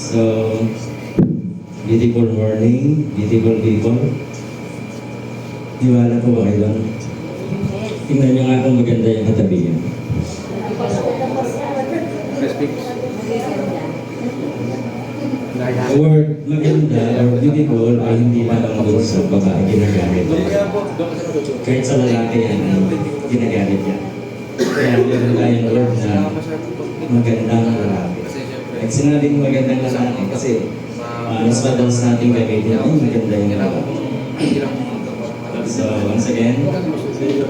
So, beautiful morning, beautiful people. Tiwala po ba kayo doon? Tingnan nyo nga kung maganda yung katabi niya. Word maganda or beautiful ay hindi lang doon sa babae ginagamit. Kahit sa lalaki yan, ginagamit yan. Kaya meron tayong word na magandang lalaki. At sinabing magandang lalaki kasi mas madalas natin gamitin, ay maganda yung lalaki. So once again,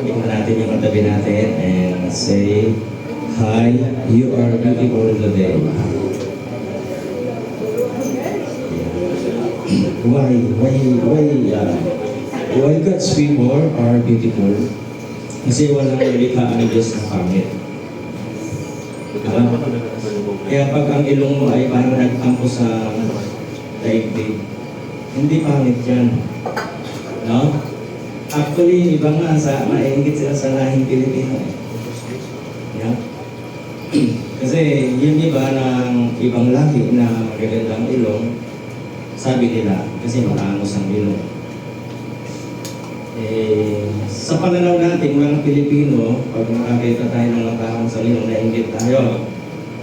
tingnan natin yung katabi natin and say, hi, you are beautiful today. Why God's people are beautiful? Kasi walang nilikha ang Diyos na pangit. Kaya pag ang ilong mo ay parang nagtampo sa daigdig, hindi pangit yan. No? Actually, iba nga, maingit sila sa lahing Pilipino. Yeah? Kasi yung iba ng ibang lahi na magagandang ilong, sabi nila, kasi maangos ang ilong. Sa pananaw natin, mga Pilipino, pag nakakita tayo ng matahang sa ilong, nainggit tayo.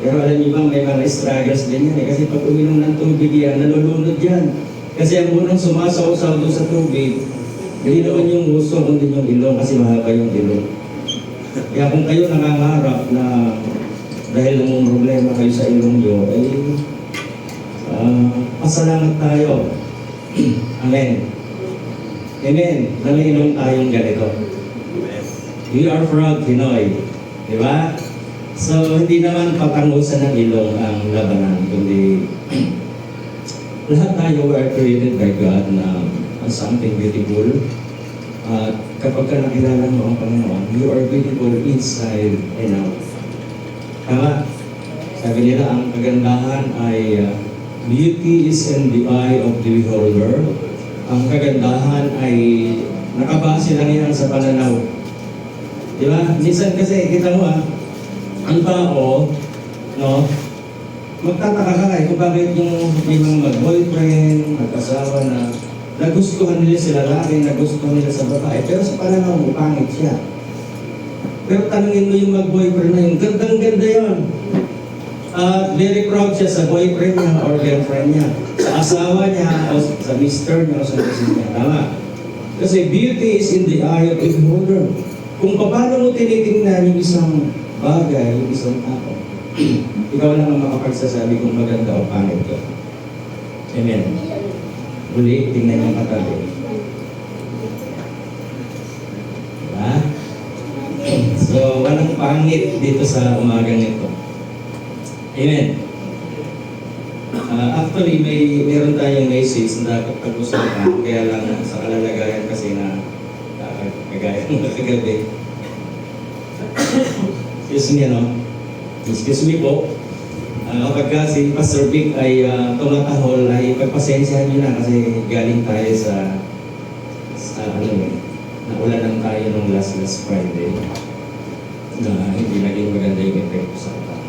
Pero alam niyo ba, may mga struggles din yan kasi pag uminom ng tubig yan, nalulunod yan. Kasi ang unang sumasaw-saw doon sa tubig, hindi naman yung uso, kundi yung ilong kasi mahaba yung ilong. Kaya kung kayo nangangarap na dahil ng problema kayo sa ilong nyo, ay pasalamat tayo. Amen. Amen. Nalilong tayong ganito. We are proud Pinoy. Di ba? So, hindi naman patangusan ng ilong ang labanan, kundi lahat tayo were created by God na something beautiful. At kapag ka nakilala mo ang Panginoon, you are beautiful inside and out. Tama? Sabi nila, ang kagandahan ay beauty is in the eye of the beholder. Ang kagandahan ay nakabase lang yan sa pananaw. Di ba? Minsan kasi, kita mo ang tao, no, magtataka ka kung bakit yung ibang mag-boyfriend, mag-asawa na nagustuhan nila sa lalaki, nagustuhan nila sa babae, pero sa pananaw mo, pangit siya. Pero tanungin mo yung mag-boyfriend na yun, gandang-ganda yun. Very proud siya sa boyfriend niya or girlfriend niya, sa asawa niya, o sa mister niya, o sa misis niya. Tama. Kasi beauty is in the eye of the beholder. Kung paano mo tinitingnan yung isang bagay, yung isang tao, ikaw lang ang makapagsasabi kung maganda o pangit ko. Amen. Uli, tingnan yung katabi. Diba? So, walang pangit dito sa umagang ito. Amen. Actually, meron tayong message na dapat pag-usapan, kaya lang sa kalalagayan kasi na kagaya ng kagabi. Excuse me po. Kapag si Pastor Vic ay tumatahol, ay pagpasensyahan nyo na kasi galing tayo sa naulanan tayo nung last Friday na hindi naging maganda yung epekto sa atin.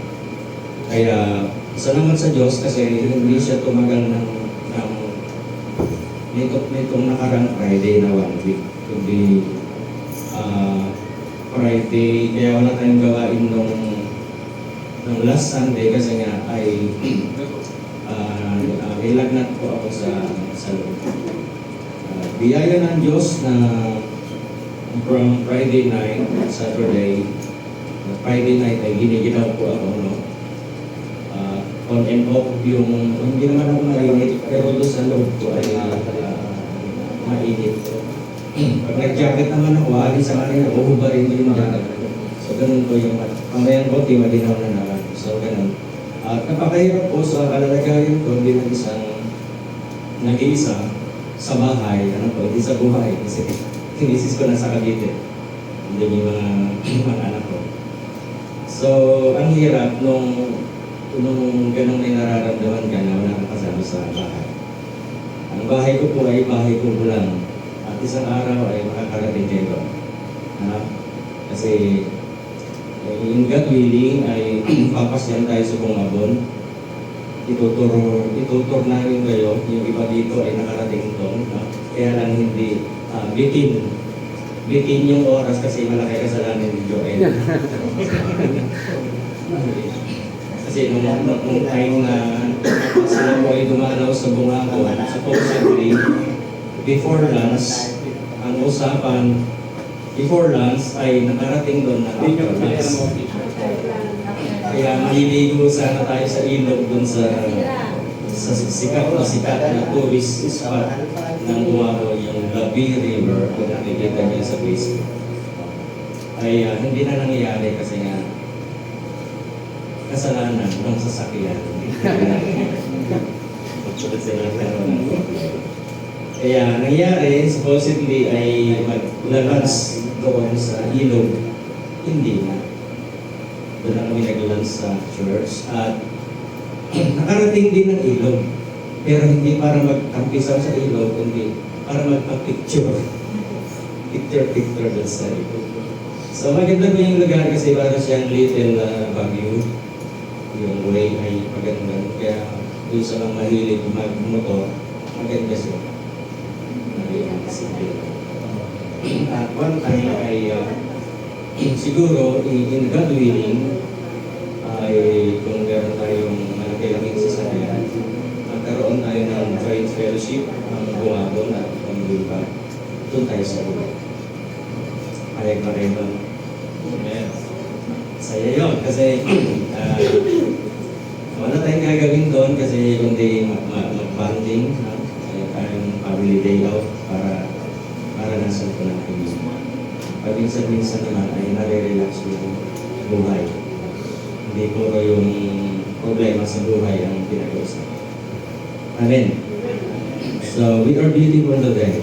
Kaya, salamat sa Diyos kasi hindi siya tumagal ng nitong nakarang Friday na 1 week. Kundi Friday, kaya wala tayong gawain nung last Sunday kasi nga ay ilagnat po ako sa loob. Biyaya ng Diyos na from Friday night, Saturday, Friday night ay giniginaw po ako, no? On and off yung, hindi naman ako mainit, pero doon sa loob ko ay mainit. Pag nag-jacket naman ako, alis sa kanila, uhubarin ko yung mga so, ganun po yung pamayan ko, di malinaw na naman. So, ganun. At napakahirap po sa kalalagayan ko, hindi ng isang nag-iisa sa bahay, hindi sa buhay, kasi tinisis ko na sa Cavite. Hindi yung mga anak ko. So, ang hirap nung ganun may nararamdaman ka na wala kang kasama sa bahay. Ang bahay ko po ay bahay ko lang. At isang araw ay makakarating kayo. Kasi in God willing ay papasyan tayo sa Bungabon. itutur namin kayo. Yung iba dito ay nakarating doon. No? Kaya lang hindi bitin yung oras kasi malaki kasalanan ni Joel. Kasi nung time na sila po ay dumalaw sa Bungako, supposedly, before lunch, ang usapan, before lunch ay nakarating doon na after lunch. Kaya maliligo sana tayo sa ilog doon sa sikat na tourist spot ng Bungako, yung Labi River, kung nakikita niyo sa Facebook. Ay hindi na nangyayari kasi nga kasalanan ng sasakyan. Kaya nangyari, supposedly ay maglalans doon sa ilog. Hindi na. Doon na kami naglalans sa church at nakarating din ng ilog. Pero hindi para magtampisaw sa ilog, kundi para magpa-picture. Picture doon sa ilog. So maganda po yung lugar kasi para siyang little Baguio. Yung way ay maganda. Kaya doon sa mga mahilig mag-motor, maganda siya. At one time ay siguro in God willing ay kung meron tayong malaki-laking sasakyan, magkaroon tayo ng joint fellowship ang Bungabon at ang Lupa. Doon tayo sa Lupa. Pareho-pareho. Amen. Saya yun kasi wala tayong gagawin doon kasi kundi mag-bonding, tayong family day out para nasa ito natin. Pagminsan-minsan naman ay nare-relax yung buhay. Hindi puro yung problema sa buhay ang pinag-uusap. Amen. So, we are beautiful today.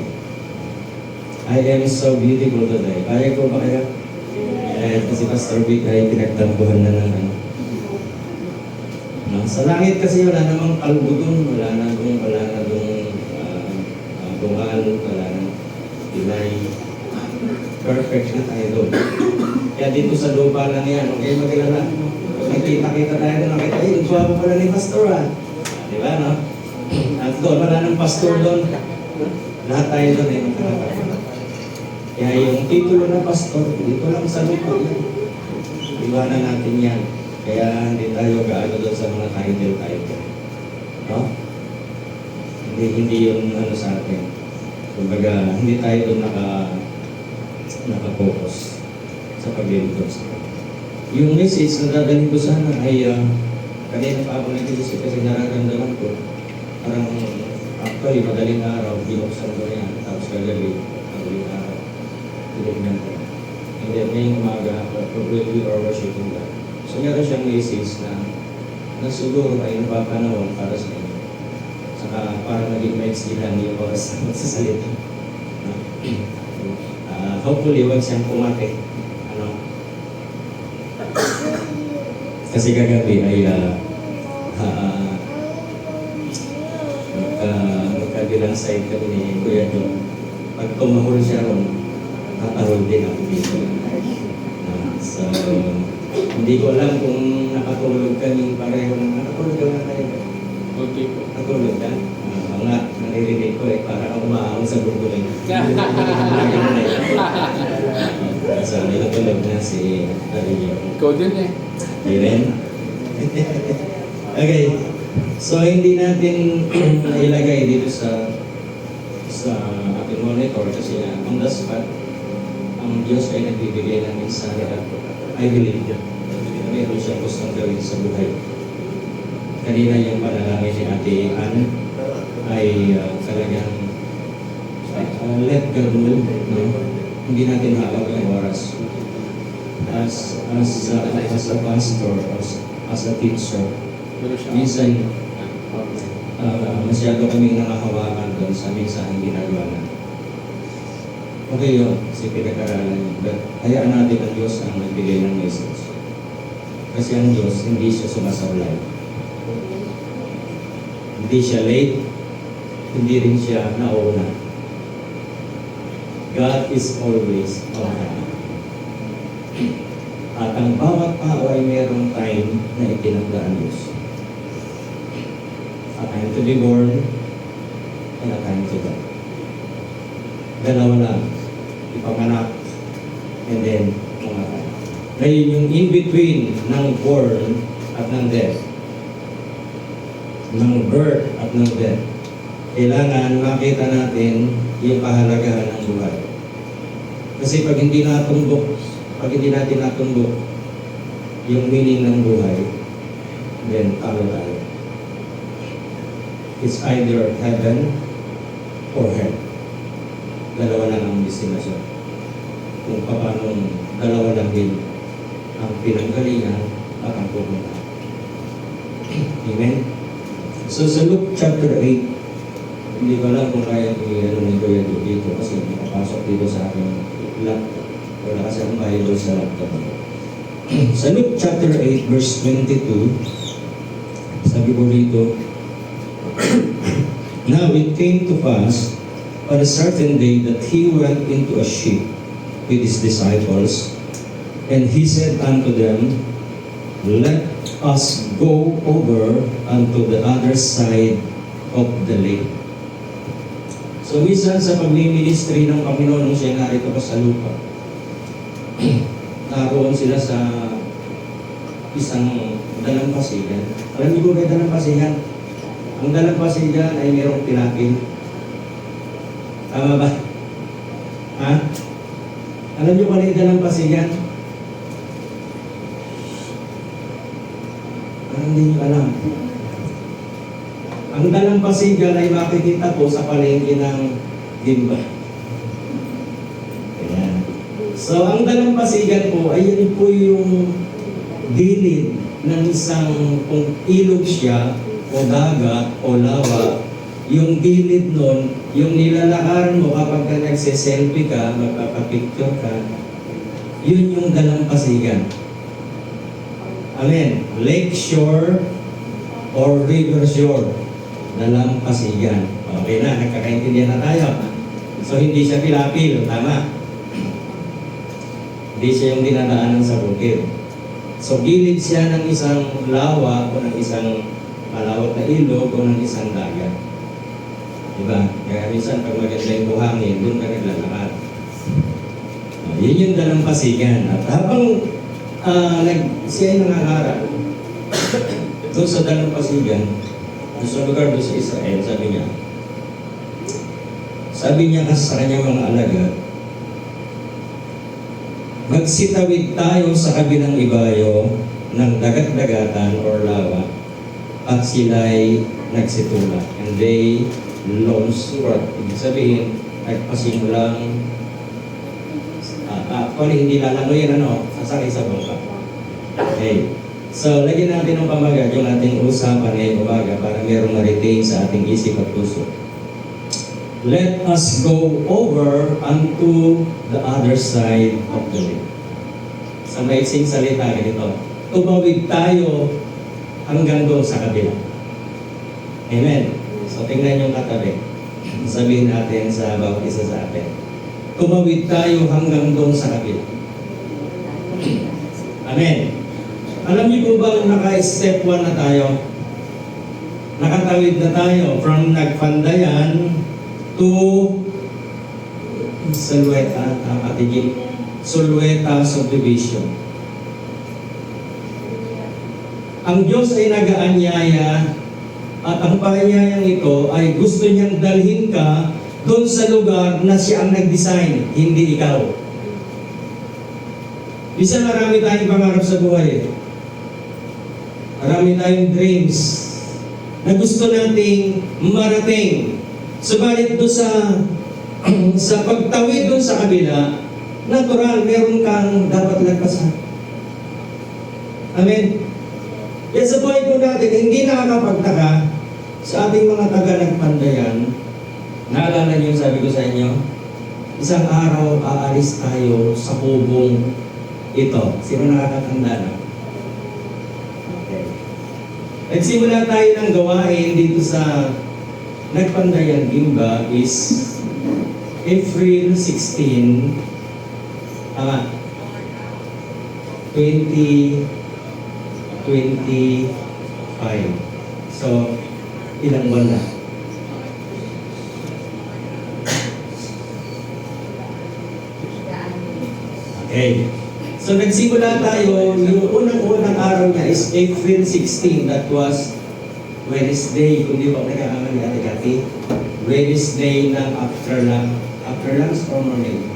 I am so beautiful today. Kaya ko ba kaya? Kasi Pastor Vic ay pinagtampuhan na ng ano. No? Sa langit kasi wala namang kalbo dun, wala na dun bungaan, wala na ilay. Perfect na tayo doon. Kaya dito sa lupa lang yan, okay maglala. Nakita tayo na nakita, ang gwapo pala ni Pastor Di ba, no? At doon, wala ng pastor doon. Lahat tayo doon ay magkakapit. Kaya yung titulo na pastor, dito lang sa lupa yan. Iwanan natin yan. Kaya hindi tayo gaano doon sa mga title. No? Hindi yun ano sa atin. Kumbaga, hindi tayo doon naka-focus sa paglilingkod sa Kanya. Yung message na dadalhin ko sana ay kanina pa ako nag-isip kasi nararamdaman ko parang actually madaling araw, binuksan ko yan tapos kagabi, madaling araw tinignan ko. And then ngayong umaga, we are worshiping God. So meron siyang message na siguro ay napapanahon para sa inyo. Saka para maging maintindihan yung oras na magsasalita. Hopefully, huwag siyang pumate. Kasi kagabi ay magkabilang side kami ni Kuya John. Pag tumahol siya ron, tatahol din ako dito. So, hindi ko alam kung nakatulog kami pareho ng nakatulog ka na tayo. Okay po. Nakatulog ka? Oo nga, naririnig ko para umaahon sa gugulay. So, nakatulog na si Dario. Ikaw din eh. Amen. Okay. So, hindi natin ilagay dito sa ating monitor kasi on the spot, ang Diyos ay nagbibigay ng mensahe at I believe yun. Meron siyang gustong gawin sa buhay. Kanina yung panalangin ni Ate Ann ay talagang let God move. No? Hindi natin hawak ang oras. As a pastor, as a teacher, minsan masyado kaming nakahawakan doon sa minsaheng ginagawa natin. Okay yun, kasi pinag-aralan yun. But hayaan natin ang Diyos ang nagbigay ng message. Kasi ang Diyos, hindi siya sumasablay. Hindi siya late, hindi rin siya nauna. God is always on time. At ang bawat tao ay mayroong time na itinagda ang Diyos. time to be born and a time to die. Dalawa lang. Ipanganak and then mamatay. Ngayon yung in-between ng born at ng death, ng birth at ng death, kailangan makita natin yung kahalagahan ng buhay. Kasi pag hindi natin natumbok yung meaning ng buhay, then talo tayo. It's either heaven or hell. Dalawa lang ang destinasyon. Kung paano dalawa lang din ang pinanggalingan at ang pupunta. Amen? So sa Luke chapter 8, hindi ko alam kung kaya i-ano ni Kuya dito kasi nakapasok dito sa aking laptop. Wala kasi ang Bible sa laptop. Sa Luke chapter 8 verse 22, sabi ko dito, Now it came to pass on a certain day that he went into a ship with his disciples, and he said unto them, Let us go over unto the other side of the lake. So minsan sa pagmi-ministry ng Panginoon nung siya narito pa sa lupa, naroon sila sa isang dalampasigan. Alam niyo ba may dalampasigan? Ang dalampasigan ay mayroong tinapin. Tama ba? Ha? Alam niyo kung ano yung dalampasigan? Hindi niyo alam. Ang dalampasigan ay makikita po sa palengke ng Dimba. Ayan. So, ang dalampasigan po ay yun po yung gilid ng isang kung ilog siya o dagat o lawa. Yung gilid nun, yung nilalakaran mo kapag ka nagsiselfie ka, magpapapicture ka, yun yung dalampasigan. Amen. Lake shore or river shore. Dalampasigan. Okay na, nagkakaintindihan na tayo. So, hindi siya pilapil. Tama. Hindi siya yung dinadaanan sa bukid. So, gilid siya ng isang lawa o ng isang malawak na ilog o ng isang dagat. Diba? Kaya minsan, pag maganda yung buhangin, doon ka naglalakad. Yun yung dalampasigan. At habang siya ay nangangarap doon sa dalampasigan, sa lugar doon sa Israel, sabi niya kasi sa kanyang mga alagad, magsitawid tayo sa kabilang ibayo ng dagat-dagatan or lawa, at sila'y nagsitula. And they launched forth. Ibig sabihin, nagpasimulang actually, hindi lalangoyin, sasakay sa bangka. Okay. So, lagyan natin ng pamagat yung ating usapan ngayong umaga para merong ma-retain sa ating isip at puso. Let us go over unto the other side of the lake. Sa maiksing salita, ganito. Tumawid tayo hanggang doon sa kabila. Amen. So, tingnan yung katabi. Sabihin natin sa bawat isa sa atin. Tumawid tayo hanggang doon sa kabila. Amen. Alam niyo po ba naka-step 1 na tayo? Nakatawid na tayo from Nagpandayan to Sulueta, Sulueta Subdivision. Ang Diyos ay nag-aanyaya at ang paanyayang ito ay gusto niyang dalhin ka doon sa lugar na siya ang nag-design, hindi ikaw. Bisa marami tayong pangarap sa buhay. Marami tayong dreams na gusto nating marating. Subalit doon sa pagtawid doon sa kabila, natural, meron kang dapat lagpasan. Amen. Yan sa buhay po natin, hindi nakakapagtaka sa ating mga taga-Nagpandayan. Naalala niyo sabi ko sa inyo, isang araw aalis tayo sa kubong ito. Sino nakakatanda na? Okay. Nagsimula tayo ng gawain dito sa Nagpandayan, Dimba is April 16, 2025. So, Ilang buwan na? Okay. So nagsimula tayo, yung unang-unang araw niya is April 16. That was Wednesday, kung di ba nagkakamali Ate Cathy. Wednesday ng after lunch or morning?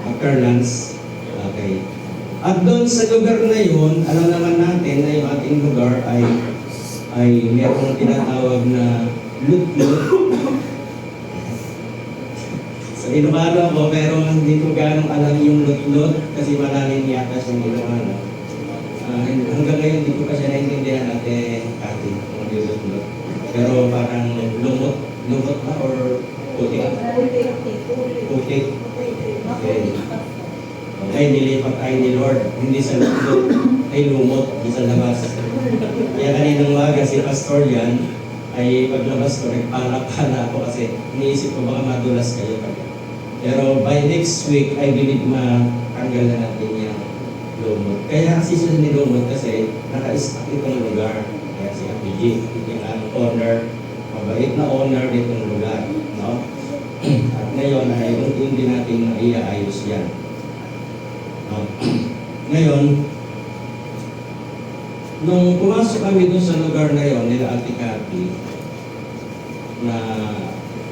After lunch. Okay. At doon sa lugar na yun, alam naman natin na yung ating lugar ay mayroong tinatawag na lut-lut. Sa Ilocano ako, pero hindi ko ganong alam yung lut-lut kasi malalim yata sa Ilocano. Hanggang ngayon, hindi ko pa siya naintindihan natin, Cathy, kung yung lut-lut. Pero parang lumot ba or putik? Putik. Okay. Okay, nilipat tayo ni Lord. Hindi sa lut-lut, ay lumot, hindi sa labas. Kaya kaninang umaga si Pastor yan, ay paglabas ko, nagpala-pala ako kasi iniisip ko baka madulas kayo. Pero by next week, I believe matanggal na natin yung lumot. Kaya kasi siya nilumot kasi naka-stack itong lugar. Kaya si Ate G, yung owner, mabait na owner ditong lugar. No? At ngayon ay hindi natin naiaayos yan. No? Ngayon, nung pumasok kami dun sa lugar na yon nila Ate Cathy, na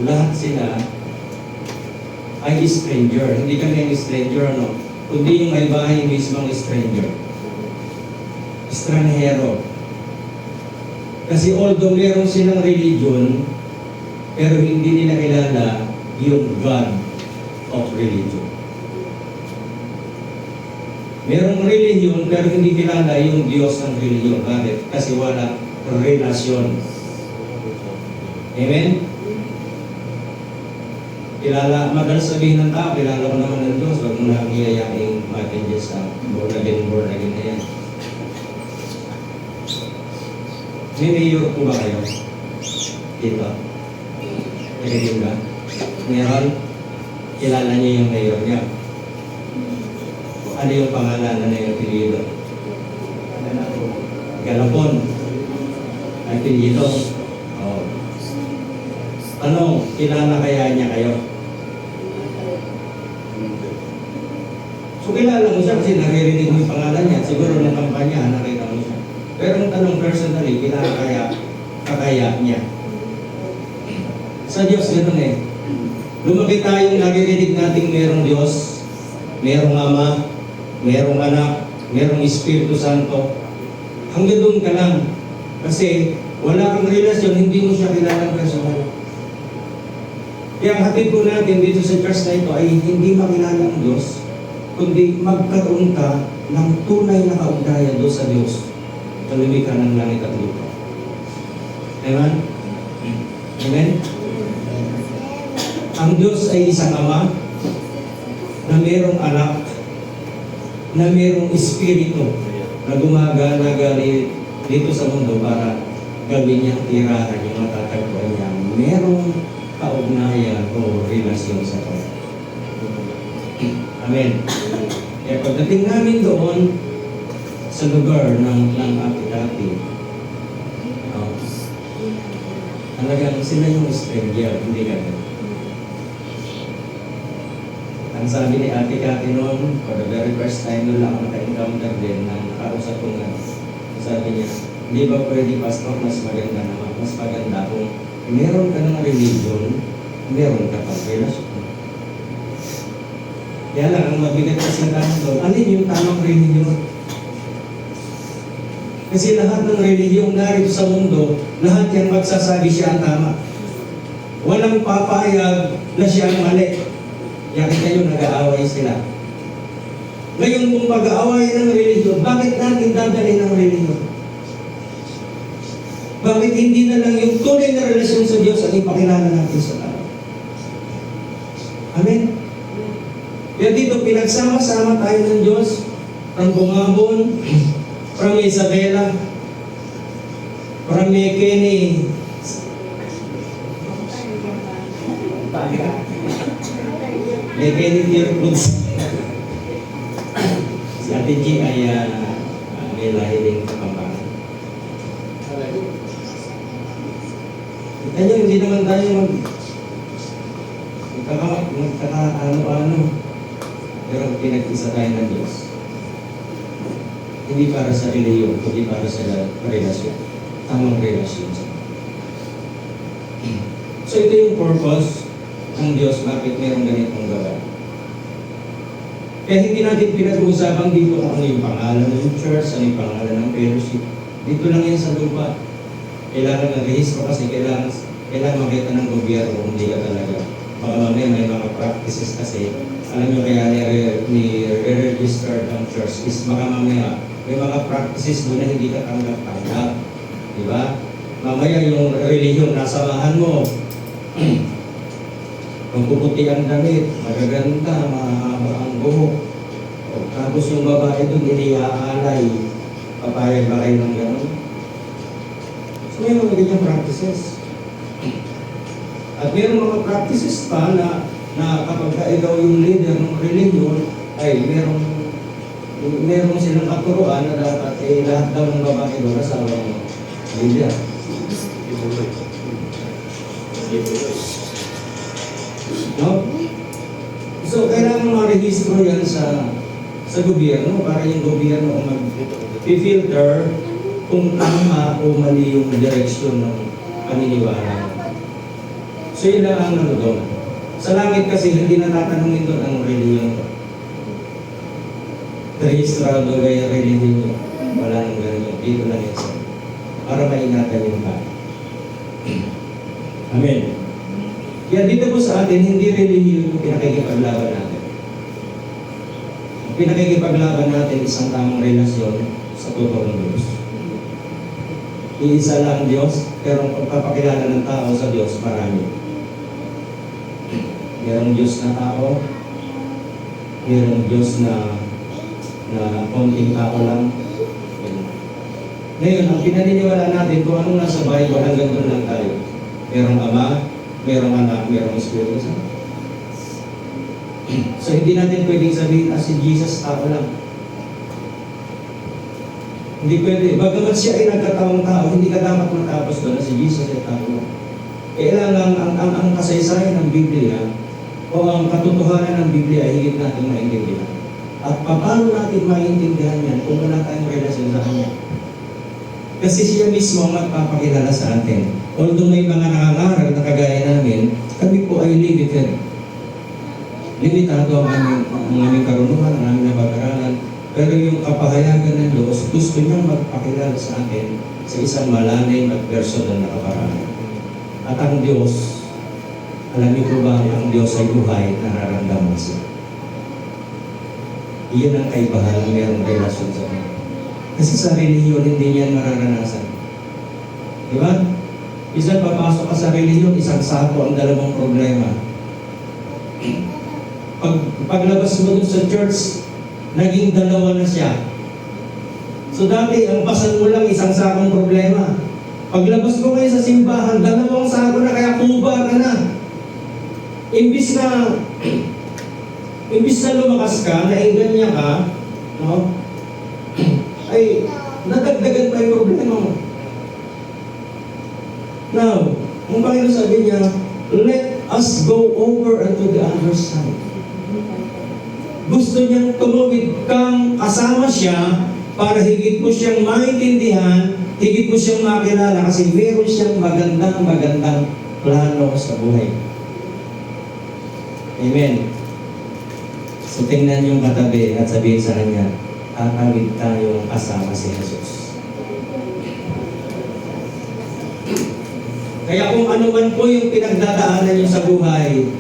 lahat sila ay stranger. Hindi kami yung stranger, ano? Kundi yung may bahay mismong stranger. Estranghero. Kasi although meron silang religion, pero hindi nila kilala yung God of religion. Merong religion, pero hindi kilala yung Diyos ng religion. Bakit? Kasi wala relasyon. Amen? Kilala, madalas sabihin ng tao, kilala ko naman ng Diyos, huwag mo na hiyayain natin dyan sa born again na yan. May mayor po ba kayo? Dito? Nagiging ba? Meron? Kilala niyo yung mayor niya? Ano yung pangalan na yung apelyido? Galapon. Apelyido. Oh. Tanong, kilala kaya niya kayo? So kilala mo siya kasi naririnig mo yung pangalan niya. Siguro ng kampanya, nakita mo siya. Pero ang tanong personally, kilala kaya niya? Sa Diyos, gano'n eh. Lumaki tayong naririnig nating merong Diyos, merong Ama, merong Anak, merong Espiritu Santo. Hanggang doon ka lang. Kasi wala kang relasyon, hindi mo siya kilalang personal. Kaya ang hatid po natin dito sa church na ito ay hindi makilala ang Diyos, kundi magkaroon ka ng tunay na kaugnayan doon sa Diyos sa lumikha ng langit at lupa. Amen? Amen? Ang Diyos ay isang Ama na mayroong anak, na mayroong espiritu na gumagana dito sa mundo para gawin niyang tirahan yung matatagpuan niya. Mayroong kaugnayan o relasyon sa Kanya. Amen. Kaya pagdating namin doon sa lugar ng Ate Cathy, talagang sila yung stranger, hindi kami. Ang sabi ni Ate Cathy noon, for the very first time noon lang ako naka-encounter din na nakausap ko nga. Sabi niya, hindi ba pwede, Pastor, mas maganda naman, mas maganda kung meron ka ng religion, meron ka pang relasyon. Kaya lang, ang mabigat kasi natin doon, alin yung tamang religion? Kasi lahat ng religiyon narito sa mundo, lahat yan magsasabi siya ang tama. Walang papayag na siya ang mali. Kaya kayo nag-aaway sila. Ngayon kung mag-aaway ng religion, bakit natin dadalhin ng religion? Bakit hindi na lang yung tunay na relasyon sa Diyos ang ipakilala natin sa tao? Amen? Kaya dito, pinagsama-sama tayo ng Diyos, from Bungabon, from Isabela, from Kenny, Kenny Dearfoods. Si Ate G ay may lahi din Kapampangan. Kaya hindi naman tayo ano-ano. Pero pinag-isa tayo ng Diyos. Hindi para sa reliyon, kundi para sa relasyon. Tamang relasyon. So ito yung purpose ng Diyos, bakit mayroong ganitong gawa. Kaya hindi natin pinag-uusapan dito kung ano yung pangalan ng church, ano yung pangalan ng fellowship. Dito lang yan sa lupa. Kailangan ng rehistro kasi kailangan makita ng gobyerno kung hindi ka talaga. Baka mamaya may mga practices kasi, alam nyo kaya ni-register ng church is baka mamaya may mga practices doon na hindi ka tanggap-tanggap. Diba? Mamaya yung relihiyon nasamahan mo, magpuputi ang damit, magaganda, mahaba ang buhok. Tapos yung babae doon, iniaalay. Papayag ba kayo ng gano'n? So may mga ganyang practices. At mayroong mga practices pa na kapag ikaw yung leader ng religion, ay merong silang katuruan na dapat lahat daw ng babae doon asawa ng leader. No? So, kailangan ma-rehistro yan sa gobyerno para yung gobyerno mag-filter kung tama o mali yung direksyon ng paniniwala. So, yun lang ang ano doon. Sa langit kasi, hindi natatanungin doon ang reliyon. Rehistrado ba yung reliyon? Wala nang ganun. Dito lang yan sa para maingatan yung tao. Amen. Kaya dito po sa atin, hindi relihiyon yung pinakikipaglaban natin. Ang pinakikipaglaban natin, isang tamang relasyon sa totoong Diyos. Iisa lang Diyos, pero ang pagpapakilala ng tao sa Diyos, marami. Merong Diyos na tao, merong Diyos na konting tao lang. Ngayon, ang pinaniniwala natin, kung anong nasa Bible, hanggang doon lang tayo. Merong Ama, merong Anak, merong Espiritu Santo. So hindi natin pwedeng sabihin, si Jesus tao lang. Hindi pwede. Bagamat siya ay nagkataong tao, hindi ka dapat matapos doon na si Jesus ay tao lang. Kailangan ang kasaysayan ng Biblia o ang katotohanan ng Biblia ay higit natin maintindihan. At paano natin maintindihan yan kung wala tayong relasyon sa Kanya? Kasi siya mismo ang magpapakilala sa atin. Although may mga nangangaral na kagaya namin, kami po ay limited. Limitado ang aming karunungan, ang aming napag-aralan. Pero yung kapahayagan ng Diyos, gusto niyang magpakilala sa atin sa isang malanay at personal na kaparaan. At ang Diyos, alam niyo po ba ang Diyos ay buhay, nararamdaman siya. Iyon ang kaibahan ng mayroong relasyon sa Kanya. Kasi sa relihiyon, hindi niyan mararanasan. Di ba? Isang papasok ka sa relihiyon, isang sako ang dalawang problema. Paglabas mo dun sa church, naging dalawa na siya. So dati, ang pasan mo lang, isang sakong problema. Paglabas mo ngayon sa simbahan, dalawang sako na, kaya kuba ka na. Imbis na lumakas ka, nainggan niya ka, no? Ay, nadagdagan pa yung problema mo. Now, ang Panginoon sabi niya, let us go over unto the other side. Gusto niyang tumawid kang kasama siya para higit mo siyang maintindihan, higit mo siyang makilala kasi meron siyang magandang plano sa buhay. Amen. So tingnan yung katabi at sabihin sa kanya, tatawid tayong kasama si Jesus. Kaya kung ano man po yung pinagdadaanan niyo sa buhay,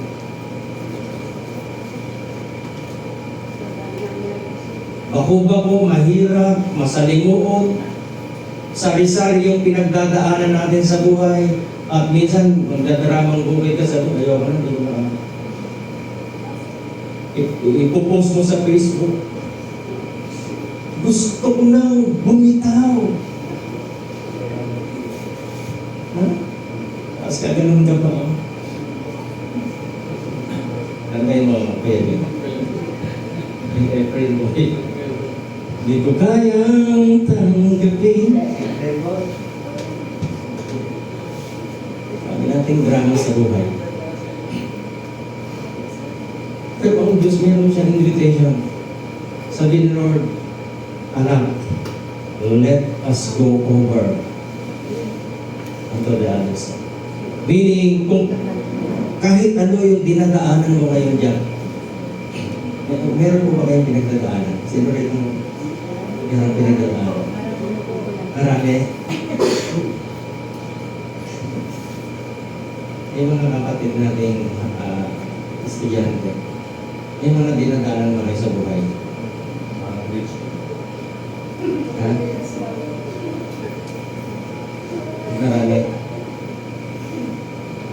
bako-bako, mahirap, masalimuot, sari-sari yung pinagdadaanan natin sa buhay, at minsan magdadaramang buhay ka sa buhay, ayaw ka na, hindi ko na. Ipopost mo sa Facebook, gusto ko nang bumitaw. Ha? Tapos ka ganun ka pa. Tanday mo, pwede. April mo. Di ko kayang tanggapin. Sabi ating drama sa buhay. Pero ang Diyos meron siyang invitation. Sabi ni Lord, anak, let us go over unto the other side. Meaning, kung kahit ano yung dinadaanan mo ngayon dyan, meron po ba kayong pinagdadaanan? Sino rin ang meron pinagdadaanan? Marami. Yung mga kapatid nating estudyante, yung mga dinadaanan mo kayo sa buhay. Ha? Marami.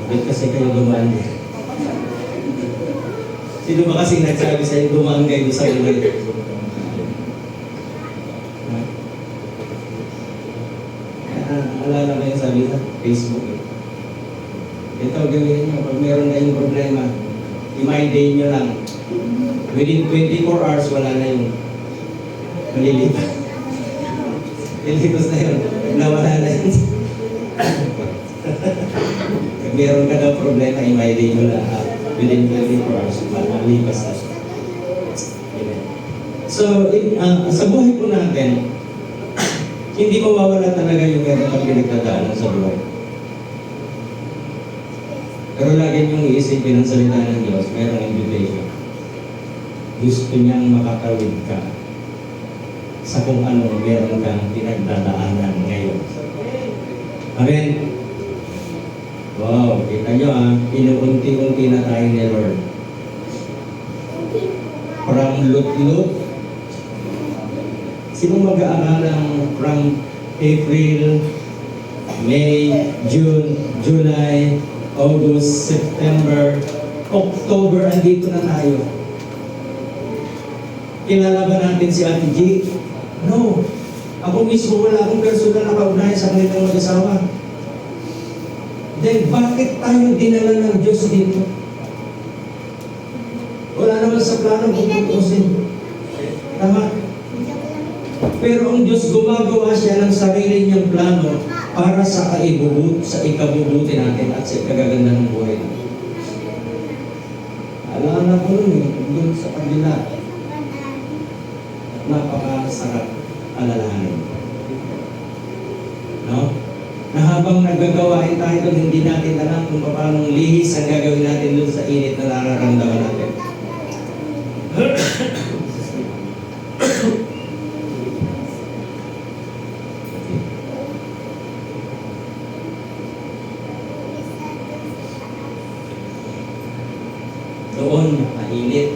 Bakit kasi kayo dumaan din? Sino ba kasi nagsabi sa'yo dumaan kayo sa buhay? Ha? Alala ko yung sabi sa Facebook. Ito, gawin nyo. Pag meron kayong problema, i-my-day nyo lang. Within 24 hours, wala na yung malilipas. Malilipas na yun. Nawala na yun. Pag meron ka daw problema, i-my-day nyo lang. Within 24 hours, malilipas na siya. So, sa buhay po natin, hindi mawawala talaga yung meron kang pinagdadaanan sa buhay. Pero lagi niyong iisipin ang salita ng Diyos, merong invitation. Gusto niyang makatawid ka sa kung ano meron kang pinagdadaanan ngayon. Amen? Wow, kita niyo inuunti-unti na tayo ni Lord. From lut-lut. Sino mag-aaralang from April, May, June, July, August, September, October, andito na tayo. Kilala ba natin si Ate G? No. Ako mismo wala akong personal na kaunayan sa kanilang mag-asawa. Then, bakit tayo dinala ng Diyos dito? Wala naman sa plano kung tutusin. Tama? Pero ang Diyos gumagawa siya ng sarili niyang plano para sa ikabubuti natin at sa ikagaganda ng buhay natin. Alala ko nun doon sa kabila. Napakasarap alalahanin. No? Na habang naggagawain tayo doon, hindi natin alam kung paano lihis ang gagawin natin doon sa init na nararamdaman natin. Doon, mainit.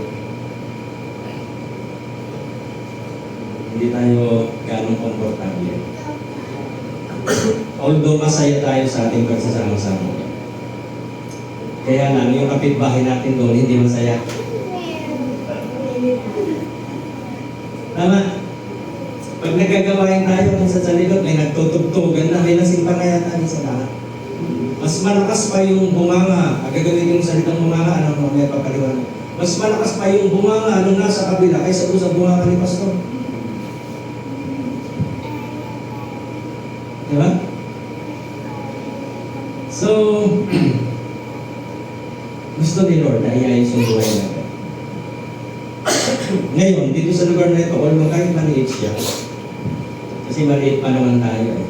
Hindi tayo ganong komportable. Although masaya tayo sa ating pagsasama-sama. Kaya lang, yung kapitbahay natin doon, hindi masaya. Tama. Pag nagagawain tayo kung sa likod, may nagtutugtugan na, may lasing pa kaya tayo sa lahat. Mas malakas pa yung bunganga. Gagawin yung salitang bunganga, ano mo, may papaliwan. Mas malakas pa yung bunganga nung nasa kabila kaysa doon sa bunganga ni Pastor. Diba? So, gusto ni Lord na iayos yung buhay natin. Ngayon, dito sa lugar na ito, although kahit maliit siya, kasi maliit pa naman tayo eh.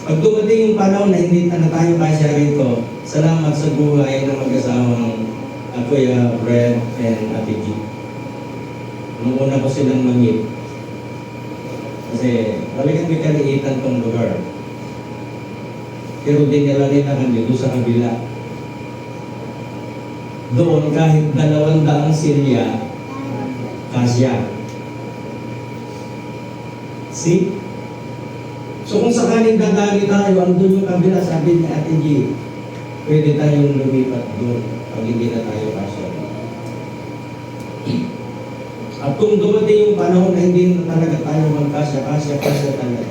Pag dumating yung panahon na hindi na tayo kasya rito, salamat sa buhay ng mag-asawang Kuya Brad and Ate G. Nung una ko silang mamit, kasi talagang may kaliitan tong lugar. Pero dinala nila kami doon sa kabila. Doon kahit 200 silya, kasya. See? So kung sakaling dadali tayo, andun yung kabila, sabi ni Ate G, pwede tayong lumipat doon pag hindi na tayo kasya. At kung dumating yung panahon na hindi na talaga tayo magkasya talaga,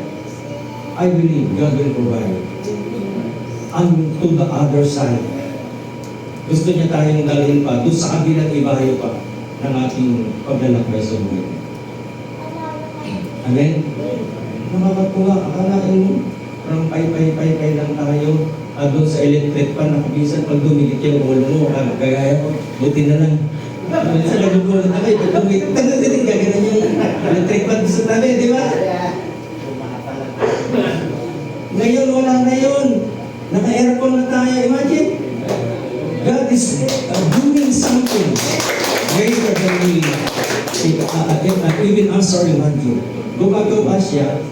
I believe God will provide. And to the other side, gusto niya tayong dalhin pa, doon sa kabilang ibayo pa ng ating paglalakbay sa buhay. Amen? Nakakatuwa, akalain mo, parang pay lang tayo, doon sa electric pan, nakabisan pag dumikit yung ulo mo, kagaya ko, buti na lang. Minsan nagugulat ako, pag dumikit, gaganan yung electric pan sa tabi, di ba? Ngayon, wala na yun. Naka-aircon na tayo, imagine. God is doing something greater than we even us or imagine. Kung gagawa siya,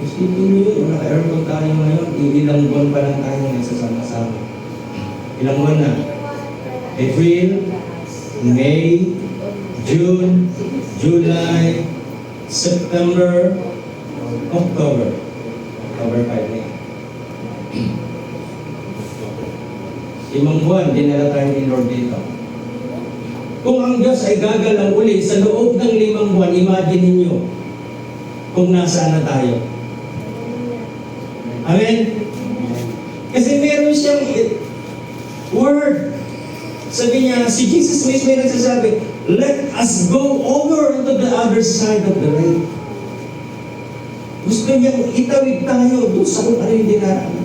isipin niyo yun, naka-aircon tayo ngayon, ilang buwan pa lang tayo nagsasama-sama. Ilang buwan na? April, May, June, July, September, October. October 5 na yan. 5 buwan, dinala tayo ni Lord dito. Kung ang Diyos ay gagalaw uli sa loob ng 5 buwan, imagine ninyo kung nasaan na tayo. Amen? Kasi meron siyang word. Sabi niya, si Jesus mismo yung nagsasabi, let us go over to the other side of the lake. Gusto niya itawid tayo doon sa kung ano yung dinaraan.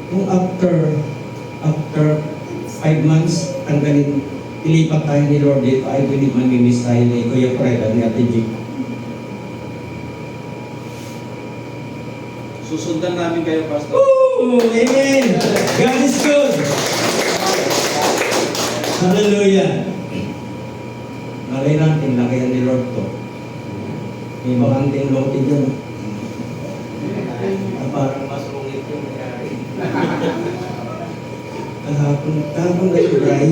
Kung after 5 months, tanggalin, ilipat tayo ni Lord dito, I believe mamimiss tayo ni Kuya Fred at ni Ate G. Susundan namin kayo, Pastor. Woo! Amen! God is good! Hallelujah! Malay natin, lakayan ni Lord to. May makanting lote dyan. Parang masungit yung nangyari. Kahapon na yung dry.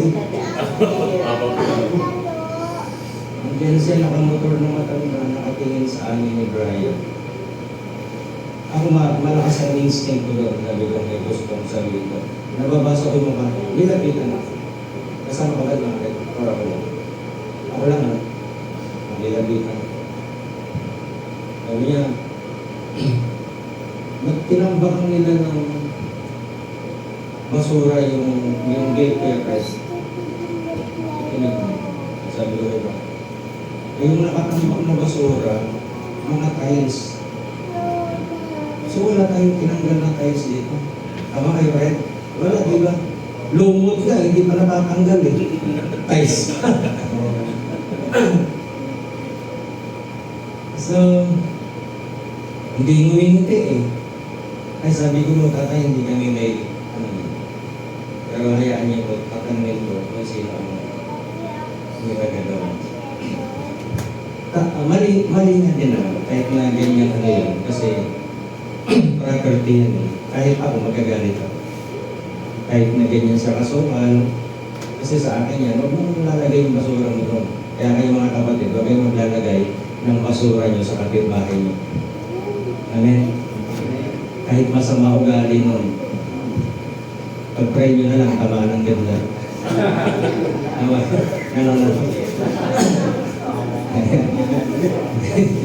Andiyan siya nakamotor na matanda, nakatingin sa amin ni Brian. Ako malakas ang instinct ko doon, sabi ko may gustong sabihin ko. Nababasa ko yung mga, nilapitan ako. Kasama ka ba na agad? Or ako lang? Ako lang ha? Nilapitan. Sabi niya, tinambakan nila ng basura yung gate kaya Christ. Sabi ko ba? Yung nakatambak na basura, mga tiles. So wala tayong tinanggal na tiles dito. Tama kayo, Red? Wala, di ba? Lumot ka, hindi pa natatanggal eh. Tiles. So, hindi ngumingiti eh. Ay sabi ko, tatay, hindi kami may pero hayaan niyo po, tatanungin ko kung sino ang may nagagawa. Mali nga din naman, kahit na ganyan ano yun, kasi property yan eh. Kahit ako magagalit ako. Kahit na ganyan sa kasukan, kasi sa akin yan, huwag mong lalagay yung basura mo doon. Kaya kayo mga kapatid, huwag kayong maglalagay ng basura nyo sa kapitbahay nyo. Amen? Kahit masama ugali nun, pag-pray nyo na lang, tama ng ganda. Ganon na.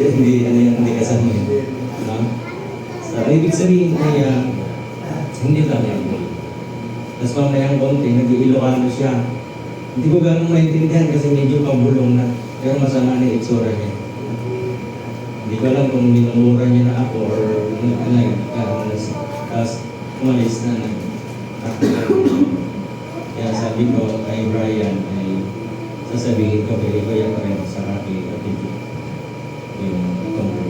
Hindi kasama yun. So, ibig sabihin kaya, hindi lang yan. Tapos mamayang konti, nag-Ilocano siya. Hindi ko ganun maintindihan kasi medyo pabulong na. Pero masama na itsura niya. Hindi ko alam kung minumura niya na ako or tapos umalis na. Kaya sabi ko kay Brian ay sasabihin ko kay Kuya Fred sa kaki at yung tungkol.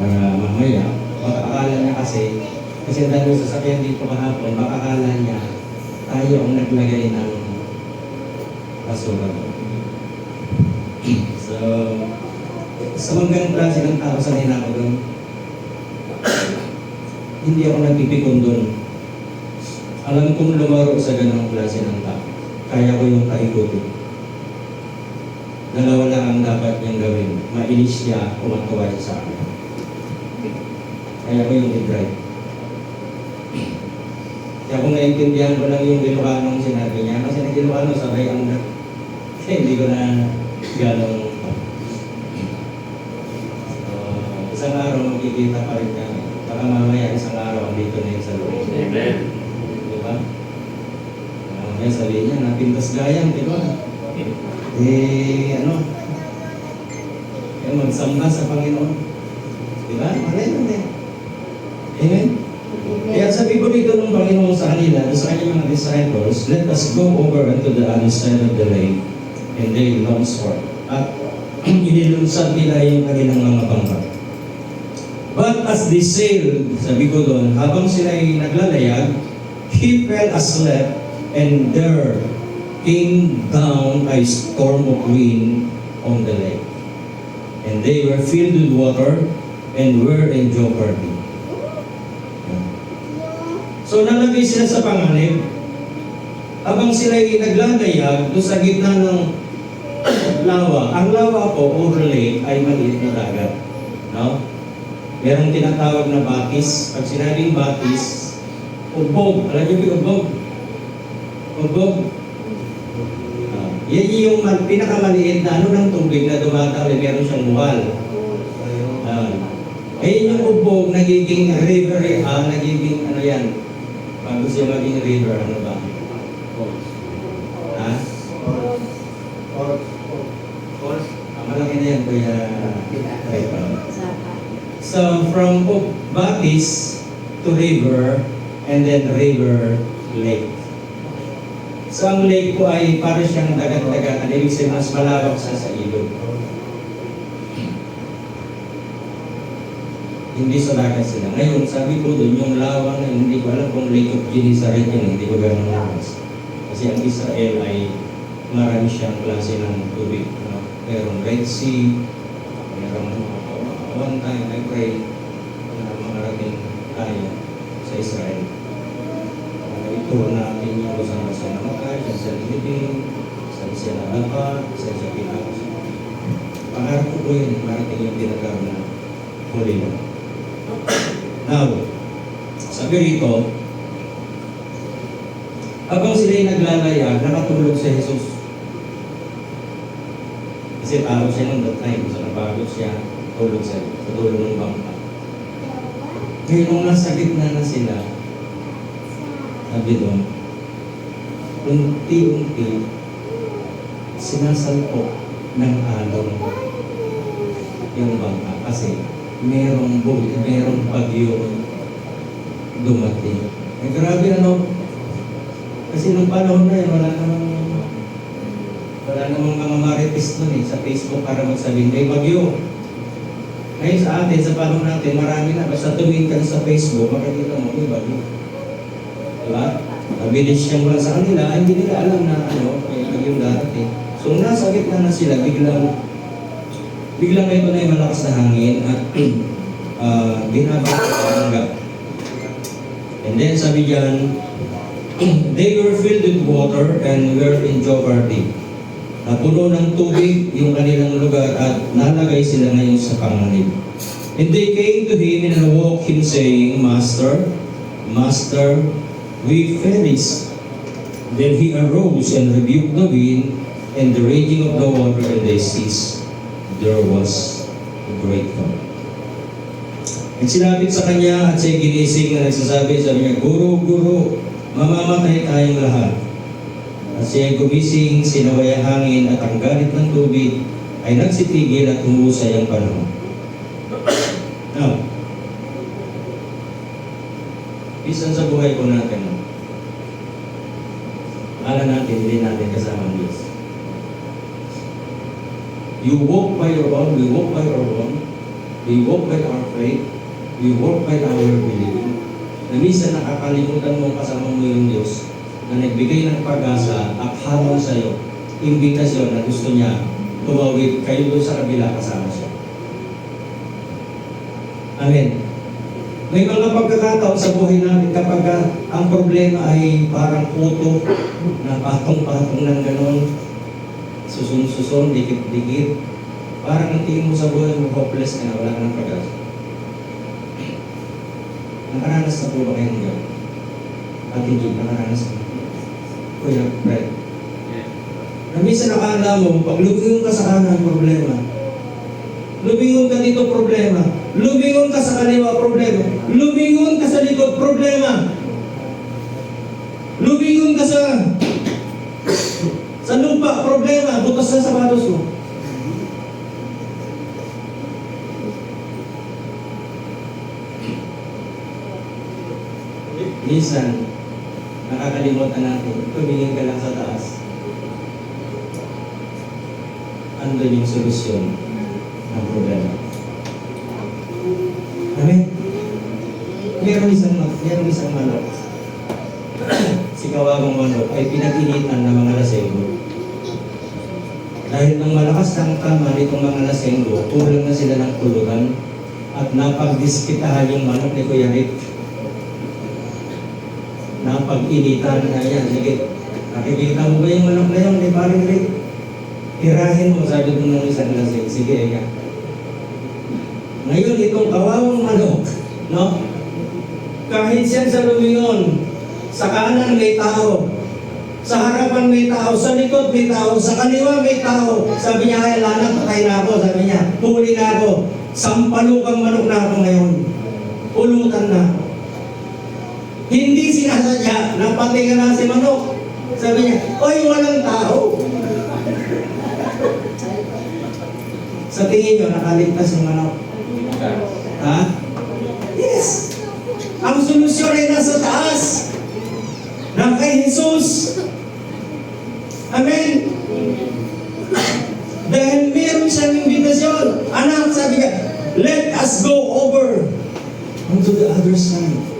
Para mamaya, makakala niya kasi dahil sa sasakyan dito kahapon, makakala niya tayo ang naglagay ng basura. So, sa mga klase ng tao sanay na ako doon, hindi ako nagpipikon doon. Alam kong lumaro sa ganang klase ng tao. Kaya ko yung paikutin. Dalawa lang ang dapat niyang gawin. Mainis siya, kumatawa siya sa akin. Kaya ko yung i-drive. Kaya kung naintindihan ko lang yung Ilocanong sinabi niya, kasi nag-Ilocano sabay ang kasi hindi ko na ganong isang araw magkikita pa rin kami. Baka mamaya isang araw andito na yung sa loob. Amen. Diba? Mamaya sabihin niya, napintas gayang, diba? Eh, ano? magsamba sa Panginoon. Di ba? Maraming din. Amen? Kaya sabi ko dito ng Panginoon sa kanila, sa kanyang mga disciples, let us go over unto the other side of the lake, and they launched forth. At inilunsad nila yung kanilang mga bangka. But as they sailed, sabi ko doon, habang sila ay naglalayag, he fell asleep, and there came down a storm of wind on the lake. And they were filled with water and were in jeopardy. So nalagay sila sa panganib. Habang sila ay naglalayag doon sa gitna ng lawa. Ang lawa po, or lake, ay maliit na dagat. No? Merong tinatawag na batis. Pag sinabing batis, ubog. Alam niyo ba ubog? Ubog. Yan yung pinakamaliit na ano ng tubig na dumataw, meron siyang buwal. Ayun yung ubog, nagiging river, nagiging ano yan. Bago siya maging river, ano ba? Ha? Malaki na yan, kuya. So, from batis to river, and then river, lake. So, ang lake po ay para siyang dagat-dagatan. Ibig sabihin, mas malawak siya sa ilog. Hindi sa dagat sila. Ngayon, sabi ko doon, yung lawang na hindi ko alam kung Lake of Gennesaret yun, hindi ko gano'n nabas. Kasi ang Israel ay marami siyang klase ng tubig. Merong Red Sea, merong one time I pray na makarating tayo sa Israel. Ito natin yung kasama-sama na makay, sa Philippines, sa Nalapa, sa Pinas. Pangarap ko po yun, marating yung tinatawag na Holy Land. Now, sabi rito, habang sila'y naglalayag, nakatulog si Jesus. Kasi tao siya nung that time, so napagod siya, tulog siya, sa tulog ng bangka. Ngayon, nung nasa gitna na sila, sabi doon, unti-unti, sinasalpok ng alon yung bangka. Kasi merong bagyo dumating. Eh, grabe ano, kasi nung panahon na yun, wala namang mga marites nun sa Facebook para magsabihin, may bagyo. Ngayon sa atin, sa panahon natin, marami na. Basta tumingin ka sa Facebook, makikita mo, may bagyo. Diba? Mabilis siyang wala sa kanila, hindi nila alam na may bagyong darating. So nasa gitna na sila, biglang ito na yung malakas na hangin at binabalik sa hanggang. And then sabi diyan, they were filled with water and were in jeopardy. Napuno ng tubig yung kanilang lugar at nalagay sila ngayon sa panganib. And they came to him and awoke him saying, Master, Master, we perish. Then he arose and rebuked the wind and the raging of the water, and they ceased. There was a great calm. Nagsilapit sa kanya at siya ginising na nagsasabi, sabi niya, Guru, Guru, mamamatay tayong lahat. At siya gumising, sinaway ang hangin at ang galit ng tubig ay nagsitigil at humusay ang panahon. Now, bisan sa buhay po natin, akala natin, hindi natin kasama ang Diyos. You walk by your own, we walk by our own, we walk by our faith, we walk by our believing. Na minsan nakakalimutan mo kasama mo yung Diyos na nagbigay ng pag-asa at hamon sa iyo, imbitasyon na gusto niya tumawid kayo doon sa kabila kasama siya. Amen. May mga pagkakataon sa buhay natin kapag ang problema ay parang puto na patong-patong ng ganon, susun-susun, dikit-dikit. Parang ang tingin mo sa buhay mo, hopeless ka na, wala ka ng pag-asa. Nakaranas na po ba kayo ng gano'n? At hindi, nakaranas na. Kuya, Fred. Na minsan nakala mo, pag lumingon ka sa kanan, problema. Lumingon ka dito, problema. Lumingon ka sa kaliwa, problema. Lumingon ka sa likod, problema. Lumingon ka sa lupa, problema. Butas na sapatos mo. Minsan, nakakalimutan natin, tumingin ka lang sa taas. Andun yung solusyon ng problema. Amen? Meron isang manok. Si kawawang manok ay pinag-initan ng mga lasenggo. Dahil nang malakas ang tama nitong mga lasenggo, kulang na sila ng pulutan at napagdiskitahan yung manok ni Kuya Rick. Napag-initan na yan. Sige, nakikita mo ba yung manok na yun ni Paring Rick? Tirahin mo, sabi ko ng isang laseng. Sige, yan. Ngayon, itong kawawang manok, no? Kahit siya sa lumingon, sa kanan may tao, sa harapan may tao, sa likod may tao, sa kaliwa may tao. Sabi niya, ay lanang patay na ako. Sabi niya, huli na ako. Sampalukang manok na ako ngayon. Pulutan na. Hindi sinasadya, napatay ka na si manok. Sabi niya, oy, walang tao. Sa tingin nyo, nakaligtas yung manok. Ha? Yes! Ang solusyon ay nasa taas. Na kay Jesus. Amen? Dahil meron siyang invitasyon. Anak, sabi ka, let us go over onto the other side.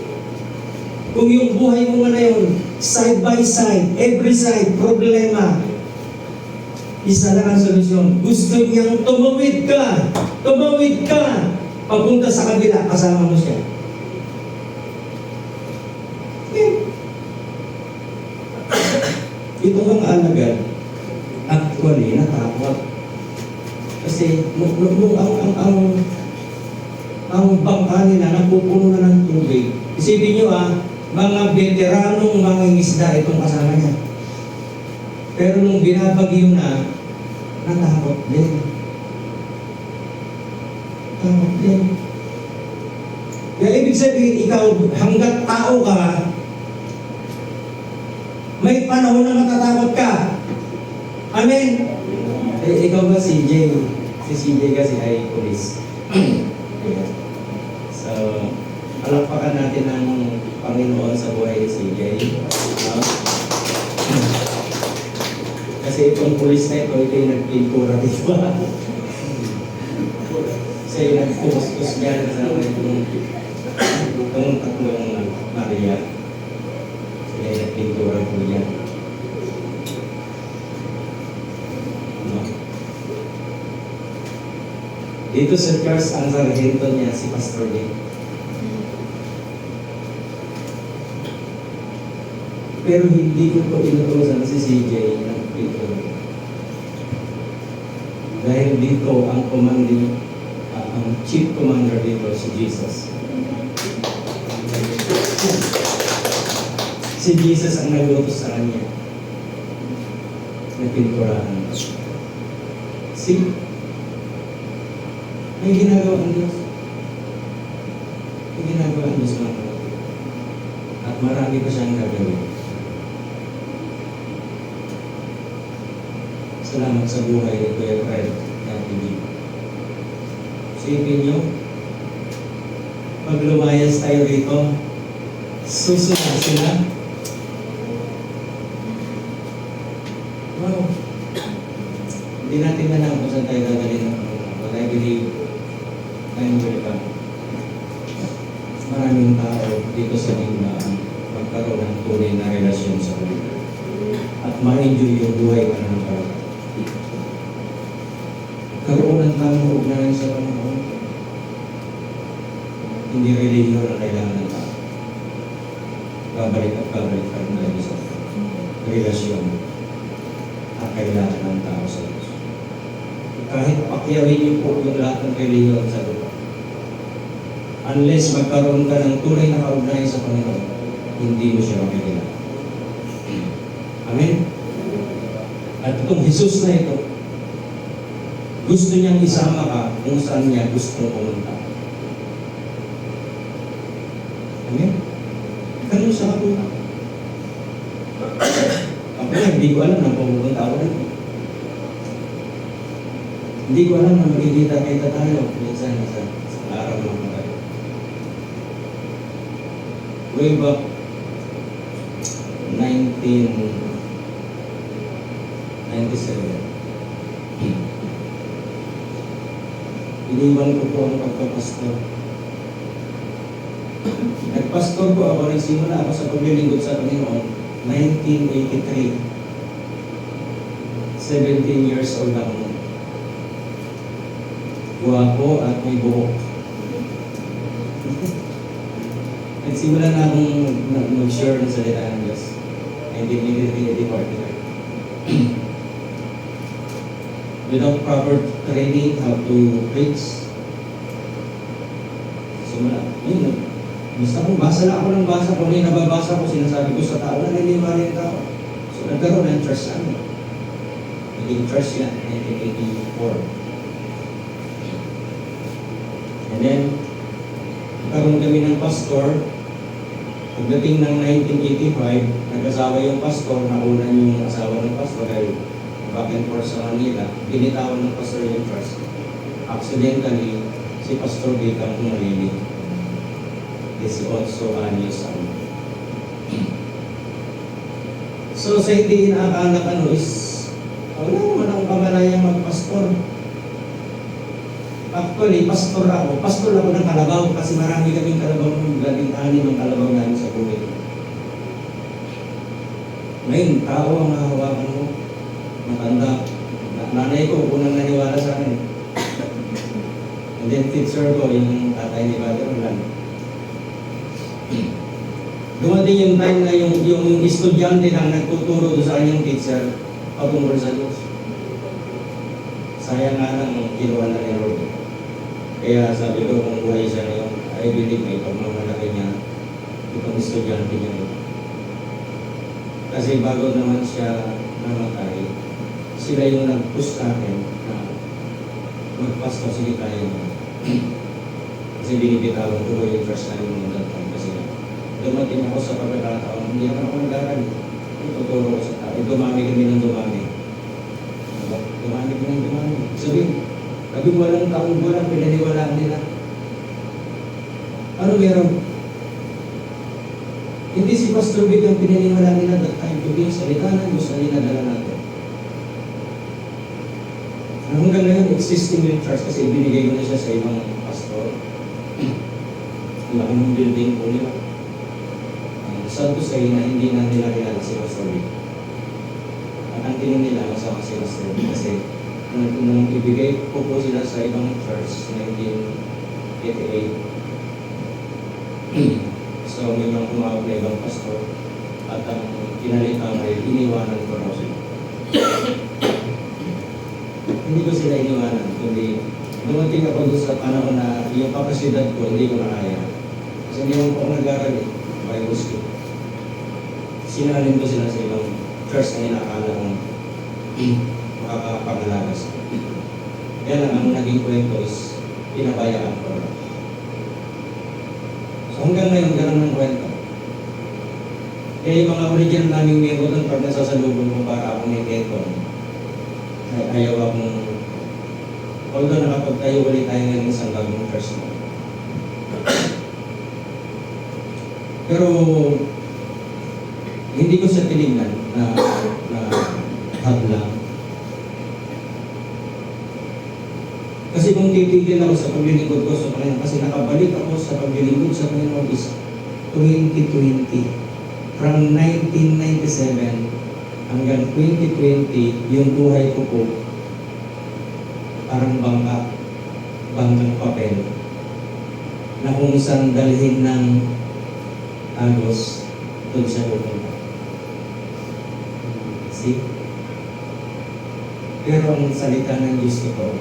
Kung yung buhay mo na yun, side by side, every side, problema, isa lang ang solusyon. Gusto niyang tumawid ka, papunta sa kabila, kasama mo siya. Ito bang alagad, actually, natakot. Kasi ang bangka nila napupuno na ng tubig. Isipin nyo mga veteranong mangingisda itong kasama niya. Pero nung binabagyo na, natakot din. Takot din. Kaya ibig sabihin, ikaw, hanggat tao ka, may panahon na matatakot ka. Amen? Ikaw ba si CJ? Si CJ kasi ay police. So, palakpakan natin ang Panginoon sa buhay ni CJ. Kasi itong police na ito yung nagpintura dito. Siya yung nagpustos niya kasama itong tatlong Maria. Sila yung nagpintura po niya. Dito sa church, ang sargento niya, si Pastor Lee. Pero hindi ko po inutusan si CJ ng pintura. Dahil dito, ang commanding, ang chief commander dito, si Jesus. Si Jesus ang nag-utos sa kanya. Nagpinturahan. May ginagawa ang Diyos. May ginagawa ang Diyos mga kapatid. At marami pa siyang gagawin. Salamat sa buhay ni Kuya Fred at Hindi. Isipin nyo, pag lumayas tayo rito, susunod sila. Wow! Hindi natin alam kung saan tayo dadalhin ng Panginoon. But I believe I'm welcome. Maraming tao dito sa Binglaan magkaroon ng tunay na relasyon sa Panginoon at ma-enjoy yung buhay ka ng Panginoon. Karoon ng tamang ugnayan sa Panginoon. Hindi relihiyon ang kailangan ng tao. Babalik at babalik ka tayo sa relasyon ang kailangan ng tao sa Diyos. Kahit pakyawin niyo po yung lahat ng relihiyon sa lupa. Unless magkaroon ka ng tunay na kaugnayan sa Panginoon, hindi mo siya makikilala. Amen? At itong Jesus na ito, gusto niyang isama ka kung saan niya gustong pumunta. Amen? Ganun sa kapunta. Ako na, hindi ko alam na pumunta ako dito. Hindi ko alam na magkikita-kita tayo minsan sa araw ng tayo. Way back 1997. Iniwan ko po ang pagpapastor. Nagpastor po ako, nagsimula ako sa paglilingkod sa Panginoon, 1983. 17 years old ako noon. Guwapo at may buhok. Nagsimula na akong mag-share ng salita ng Diyos. 1983, without proper training how to preach. Simula, yun, basta kung basa lang ako ng basa, kung may nababasa ko, sinasabi ko sa tao, naniniwala yung tao. So nagkaroon ng church namin. Naging church yan, 1984. And then, nagkaroon kami ng pastor. Pagdating ng 1985, nag-asawa yung pastor, nauna yung asawa ng pastor dahil back and forth sa Manila. Binitawan ng pastor yung church. Accidentally, si Pastor Vic ang umalilig. This is also a new son. So sa hindi inaakalak is, wala naman akong kamalayang magpastor. Actually, pastor ako ng Kalabaw kasi marami kaming Kalabaw ng 16 ang Kalabaw namin sa buhay. Ngayon, tao ang hahawakan mo. Matanda. Nanay ko, unang naniwala sa akin. And then teacher ko, yung tatay ni Father Orlan. Dumating yung time na yung estudyante lang nagtuturo doon sa kanyang teacher patungkol sa Diyos. Sayang nga lang kinuha na ni Lord. Kaya sabi ko kung buhay siya ngayon, I believe may pagmamalaki niya itong estudyante niya. Kasi bago naman siya namatay, sila yung nag-push sa akin na magpasto, sige tayo mo. Kasi binibitawan ko yung first time mo natin. Kasi dumating ako sa pagkakataon, hindi naman ako nag-aral. Tuturo ko sa tao. Dumami kami ng dumami. Dumami kami ng dumami. Sabihin, walang taong buwan pinaniwalaan nila. Ano meron? Hindi si Pastor Vic ang pinaniwalaan nila that time to be salita ng Diyos na dinadala natin. Hanggang ngayon, existing yung church kasi ibinigay ko na siya sa ibang pastor. Laki ng building po nila. Sad to say na hindi na nila kilala si Pastor Vic. At ang tingin nila, masama si Pastor Vic kasi nung ibigay ko po sila sa ibang church, 1988. So, may mga tumawag na ibang pastor at ang pinalitan ay iniwanan ko raw sila. Hindi ko sila iniwanan, kundi dumating ako doon sa panahon na yung kapasidad ko, hindi ko na kaya. Kasi hindi ako nag-aral Bible school. Sinalin ko sila sa ibang church na inakala kong makakapagalagas. Kaya lang, ang naging kwento is pinabayaan ko lang. So hanggang ngayon, ganun ng kwento. Kaya yung mga original naming miyembro doon, pag nasasalubong ko para ako ni Keton, ayaw akong, although nakapagtayo ulit tayo ng isang bagong church mo. Pero, hindi ko siya tinignan na hadlang. Kasi kung titigil ako sa paglilingkod ko sa Panginoon, kasi nakabalik ako sa paglilingkod sa Panginoon is 2020. From 1997 hanggang 2020, yung buhay ko po parang banggang papel na kung saan dalhin ng agos, doon siya pupunta. See? Pero ang salita ng Diyos ito,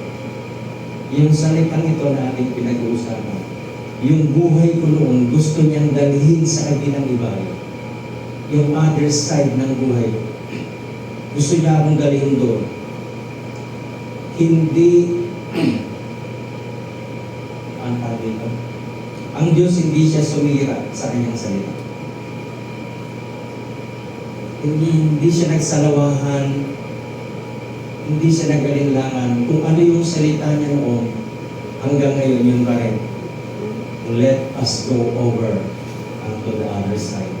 yung salitang ito na ating pinag-uusapan, yung buhay ko noon, gusto niyang dalhin sa kabilang ibayo. Yung other side ng buhay. Gusto niya akong dalhin doon. Hindi, ang tawag ito, ang Diyos hindi siya sumira sa kanyang salita. Hindi siya nagsalawahan, hindi siya nagalinlangan. Kung ano yung salita niya noon, hanggang ngayon yung pa rin. Let us go over unto the other side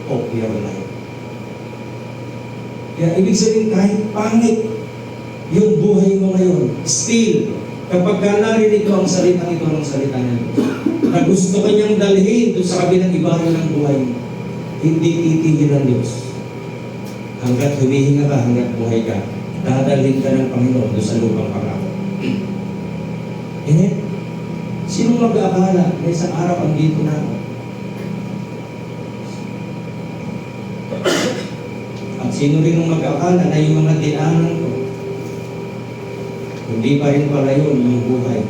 of your life. Kaya ibig sabihin, kahit pangit yung buhay mo ngayon, still, kapag ka narinig ko ang salitang ito ng salita ng Diyos, na gusto kanyang dalhin doon sa kabilang ibahan ng buhay mo, hindi titigil ang Diyos. Hanggat humihinga ka, hanggat buhay ka, dadalhin ka ng Panginoon doon sa lupang pangako. Amen? Sinong mag-aakala na isang araw andito na ako? At sino rin ang mag-aakala na yung mga dinaanan ko, hindi pa rin pala yun yung buhay.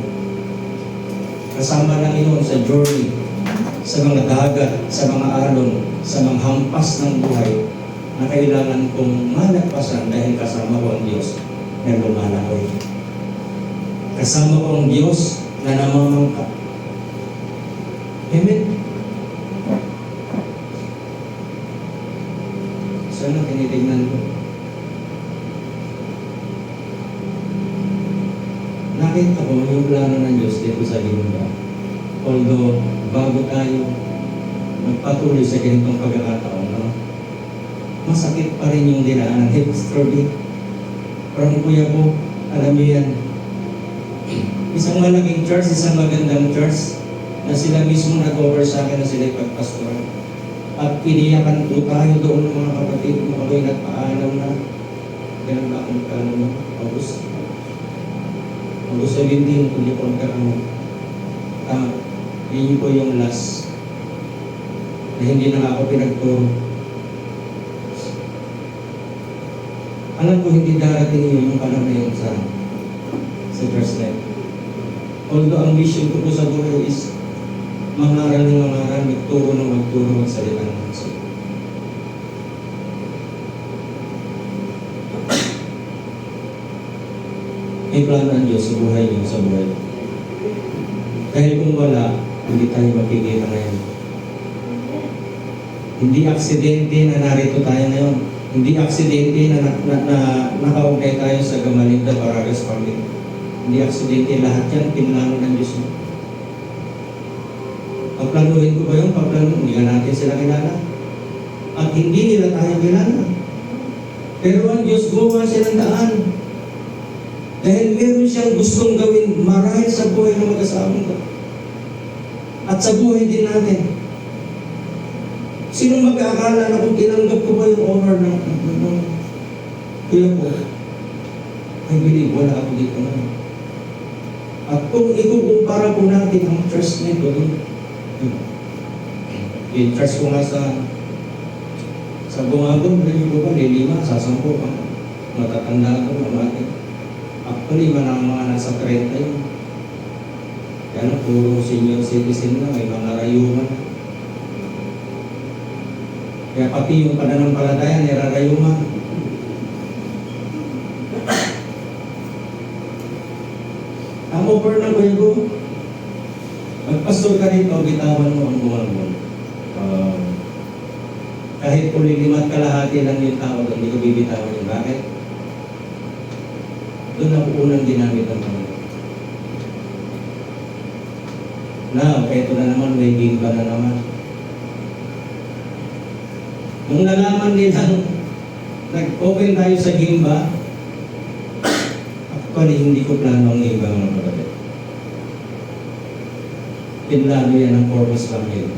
Kasama lang yun sa journey, sa mga dagat, sa mga alon, sa mga hampas ng buhay na kailangan kong malagpasan dahil kasama ko ang Diyos na lumalakoy. Kasama ko ang Diyos na namamangka. Amen? Sana tinitignan ko. Nakita ko yung plano ng Diyos dito sa Gimba. Although, bago tayo magpatuloy sa ganitong pagkakataon, no? Masakit pa rin yung dinaanan. Hey, Pastor B, parang kuya ko, alam niyo yan, isang malaking church, isang magandang church, na sila mismo nag-over sa akin na sila ipagpastoran. At iniyakan po tayo doon ng mga kapatid mo. Ako'y nagpaalam na. Ganun ba akong paalam na? August 17, hindi ko nagkakaroon. Yun po yung last na hindi na ako pinagturo. Alam ko hindi darating yun yung panahon na yun sa church life. Although ang mission ko po sa buhay is mangaral ng mangaral, magturo ng magturo, magsalita ng magsalita. May plano ang Diyos sa buhay niyo, sa buhay. Dahil kung wala, hindi tayo makikita ngayon. Hindi aksidente na narito tayo ngayon. Hindi aksidente na nakaugnay tayo sa Gamalinda Baragas Family. Hindi aksidente, lahat yan pinlano ng Diyos mo. Paplanuhin ko ba yun? Paplanuhin, hindi ka natin sila kilala. At hindi nila tayo kilala. Pero ang Diyos gumawa siya ng daan. Dahil meron siyang gustong gawin marahil sa buhay ng mag-asawang ko. At sa buhay din natin. Sino mag-aakala na kung tinanggap ko ba yung honor ng kuya ko? I believe wala ako dito na. At kung ikukumpara po natin ang church nito, yung church ko nga sa Bungagong, rin ko ba, 5, sa 10, matatanda ko naman. Actually, mga nasa 30 yun. Kaya na, puro senior citizen na, may mga rayuman. Kaya pati yung pananampalataya, nirarayuman. Ang offer ng kuya ko, magpastor ka rito, bitawan mo ang Bungagong. Kahit kung 5 kalahati lang yung tao, hindi ko bibitawan yun. Bakit? Doon ako unang ginamit ng Panginoon. Now, eto na naman, may Gimba na naman. Nung nalaman nilang nag-open tayo sa Gimba, actually hindi ko plano ang Gimba mga kapatid. Pinlano yan ng Corpus Family.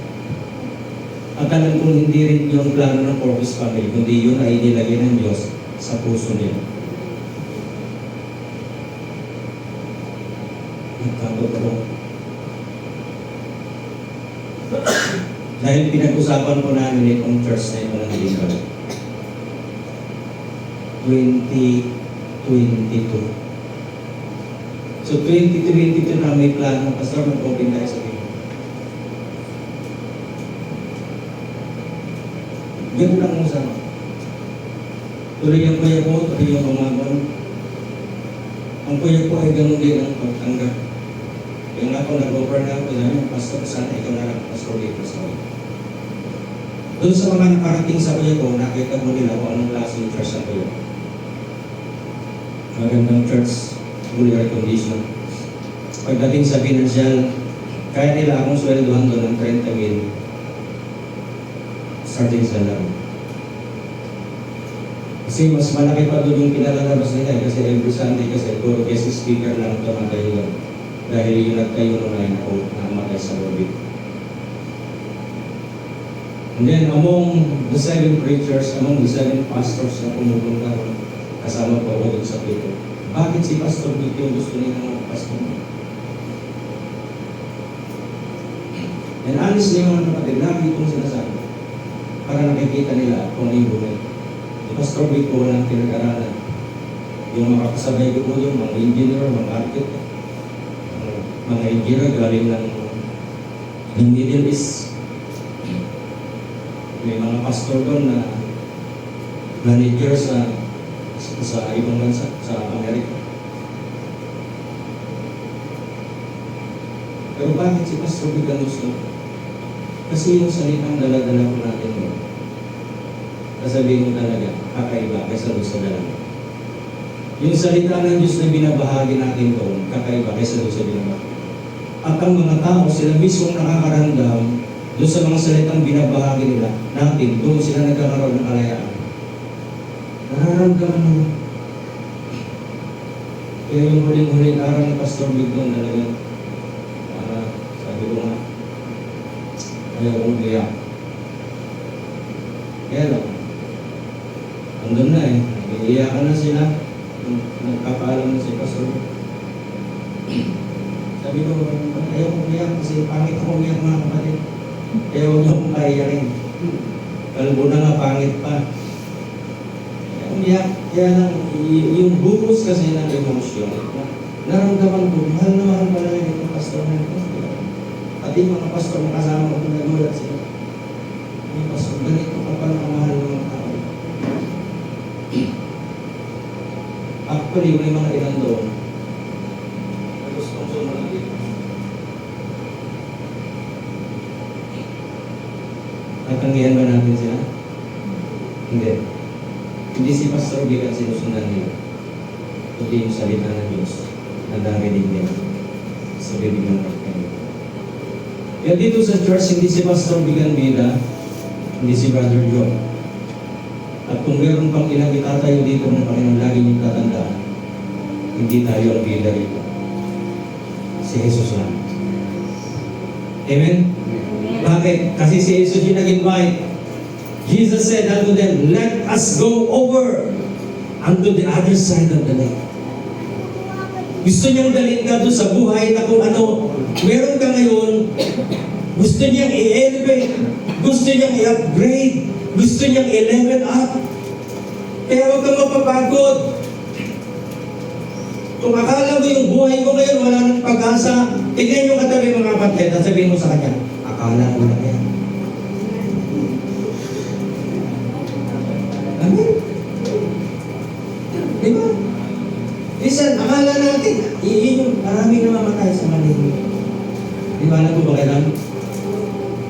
At alam kong hindi rin yung plano ng Corpus Family, kundi yun ay nilagay ng Diyos sa puso nila. Nagkatotoo. Dahil pinag-usapan ko namin itong church na ito ng Gimba. 2022. So 2022 na may plano, Pastor, mag-open tayo sa Gimba. Ganun lang mo sa tuloy ang kuya ko, tuloy yung umabon. Ang kuya ko ay ganun din ang pagtanggap. Yung ako nag-offer na ako, sabi niya, Pastor, sana ikaw na lang, Pastor dito sa akin. Doon sa mga nakarating sa kuya ko, nakita mo nila kung anong klaseng church ang kuya. Magandang church, fully air condition. Pagdating sa financial, kaya nila akong sweldohan doon ng 30,000 starting salary. Kasi mas malaki pa doon yung pinalalabas nila kasi every Sunday kasi puro guest speaker lang ito na kayo dahil yung nagtayo nung na namatay sa COVID. And then among the 7 preachers, among the 7 pastors na pumupunta kasama po ako dun sa Pito. Bakit si Pastor Vic yung gusto nila ng pastor? And honestly mga kapatid, lagi itong sinasabi para nakikita nila kung ano yung buhay. Si Pastor Vic po walang pinag-aralan. Yung makakasabay ko po yung mga engineer, mga architect, mga engineer galing ng Middle East. May mga pastor doon na manager sa ibang bansa, sa Amerika. Pero bakit si Pastor Vic ang gusto? Kasi yung salitang dala-dala ko natin doon, sasabihin mo talaga, kakaiba kaysa doon sa dalaga. Yung salita ng Diyos na binabahagi natin doon, kakaiba kaysa doon sa binabahagi. At ang mga tao, sila mismong nakakaramdam doon sa mga salitang binabahagi nila natin, doon sila nagkakaroon ng kalayaan. Nararamdaman nila. Kaya yung huling-huling araw ni Pastor Vic doon talaga, sabi ko nga, ayaw kong umiyak. Kaya lang, andun na nag-iiyakan na sila, nagpapaalam na si Pastor. Sabi ko, ayaw kong umiyak kasi pangit ako umiyak mga kapatid. Kaya huwag niyo akong kaiyakin. Kalbo na nga, pangit pa. Kaya umiyak, kaya lang, yung buhos kasi ng emosyon, naramdaman ko, mahal na mahal pala yung pastor na ito. At yung mga pastor na kasama ko, nagulat sila. Yung pastor, ganito ka pala kamahal ng mga tao. Actually, may mga ilan doon. Gustong sumunod dito. Tatanggihan ba natin sila? Hindi. Hindi si Pastor Vic ang sinusundan nila. Kundi yung salita ng Diyos na narinig nila sa bibig ng Pagkain. Kaya dito sa church, hindi si Pastor Vic ang bida, hindi si Brother John. At kung meron pang ilang itatayo dito ng Panginoon, lagi niyong tatandaan, hindi tayo ang bida rito. Si Jesus lang. Amen? Bakit? Kasi si Jesus yung nag-invite. Jesus said unto them, let us go over unto the other side of the lake. Gusto niyang dalhin ka doon sa buhay na kung ano meron ka ngayon, gusto niyang i-elevate, gusto niyang i-upgrade, gusto niyang i-level up. Kaya huwag kang mapapagod. Kung akala mo yung buhay mo ngayon wala nang pag-asa, tignan yung katabi mga kapatid at sabihin mo sa kanya, akala mo lang yan. Amen? Diba? Listen, akala natin, yung maraming namamatay sa maling. Diba, alam ko ba kailan?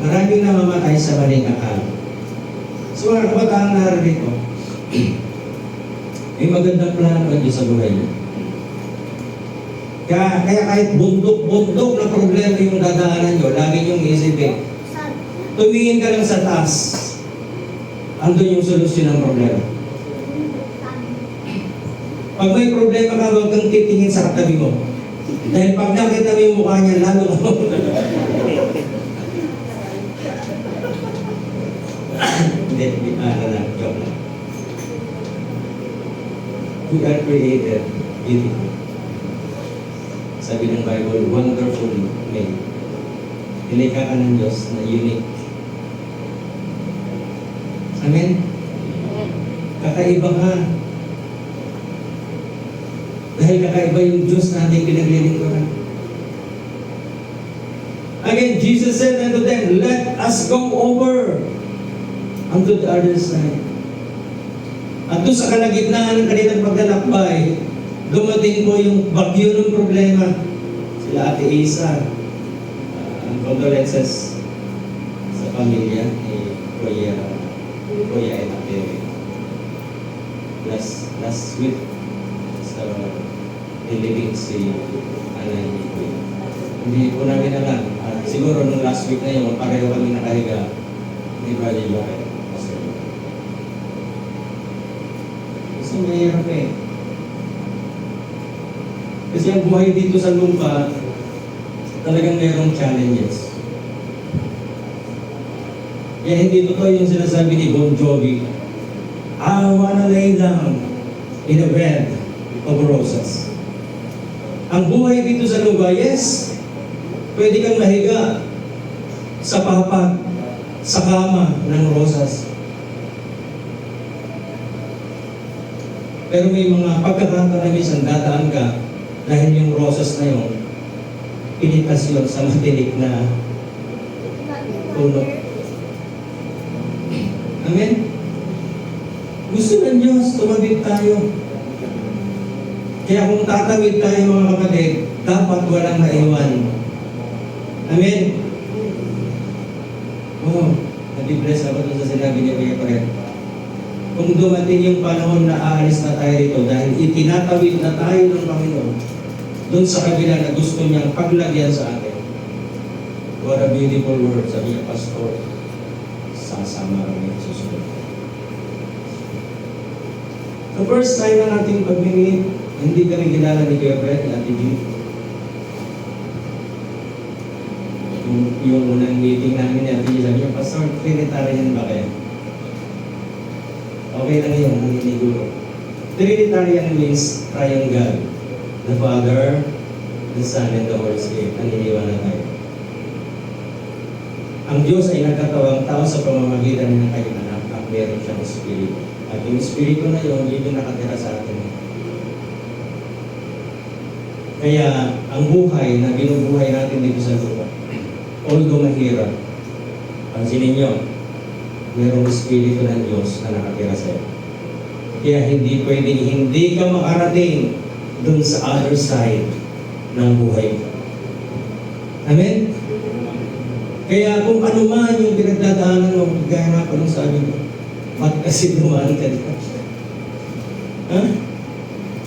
Maraming namamatay sa maling akala. So, mga kabataan narinig ko, may magandang plano ang Diyos sa buhay niyo. Kaya kahit bundok-bundok na problema yung dadaanan nyo, lagi niyong isipin, tumingin ka lang sa taas. Andun yung solusyon ng problema. Pag may problema ka, huwag kang titingin sa katabi mo. Dahil pag nakita mo yung mukha niya, lalo mo. Hindi, joke lang. We are created beautiful. Sabi ng Bible, wonderfully made. Nilikha ka ng Diyos na unique. Amen? Kakaiba ka. Dahil kakaiba yung Diyos na ating pinaglilingkuran. Again, Jesus said unto them, let us go over unto the other side. At doon sa kalagitnaan ng kanilang paglalakbay, dumating po yung bagyo ng problema. Sila Ate Isa, ang condolences sa pamilya ni Kuya and Ate last week sa nilibing si Anay ni Kuya. Hindi po namin alam. Siguro nung last week na yun, pareho kami nakahiga ni Brother Joel. Kasi mahirap eh. Kasi ang buhay dito sa lupa, talagang mayroong challenges. Kaya hindi totoo yung sinasabi ni Bon Jovi, I wanna lay down in a bed of roses. Ang buhay dito sa lupa, yes, pwede kang mahiga sa papag, sa kama ng rosas. Pero may mga pagkakataon na minsan dadaan ka dahil yung rosas na yun, pinitas yun sa matinik na puno. Amen? Gusto ng Diyos, tumawid tayo. Kaya kung tatawid tayo mga kapatid, dapat walang maiwan. Amen? Oh, natibless ako dun sa sinabi niya kaya paret. Kung dumating yung panahon na aalis na tayo rito dahil itinatawid na tayo ng Panginoon dun sa kabila na gusto niyang paglagyan sa atin. What a beautiful word, sabi niya, Pastor. Sasama kami susunod. The first time na nating pag-meet, hindi kami kilala ni Kuya Fred, ni Ate G. Yung unang meeting namin ni Ate G, sabi niya, Pastor, Trinitarian ba kayo? Okay lang yun, naniniguro. Trinitarian means triangle. The Father, the Son, and the Holy Spirit. Naniniwala tayo. Ang Diyos ay nagkatawang tao sa pamamagitan ng kanyang anak at meron siyang Espiritu. At yung Espiritu na yun, yun yung nakatira sa atin. Kaya, ang buhay na binubuhay natin dito sa lupa, although mahirap, pansinin nyo, mayroong Espiritu ng Diyos na nakatira sa iyo. Kaya hindi pwedeng hindi ka makarating dun sa other side ng buhay. Amen? Kaya kung ano man yung pinagdadaanan mo, gaya nga pa nung sabi mo, ba't kasi dumaan ka na? Ha?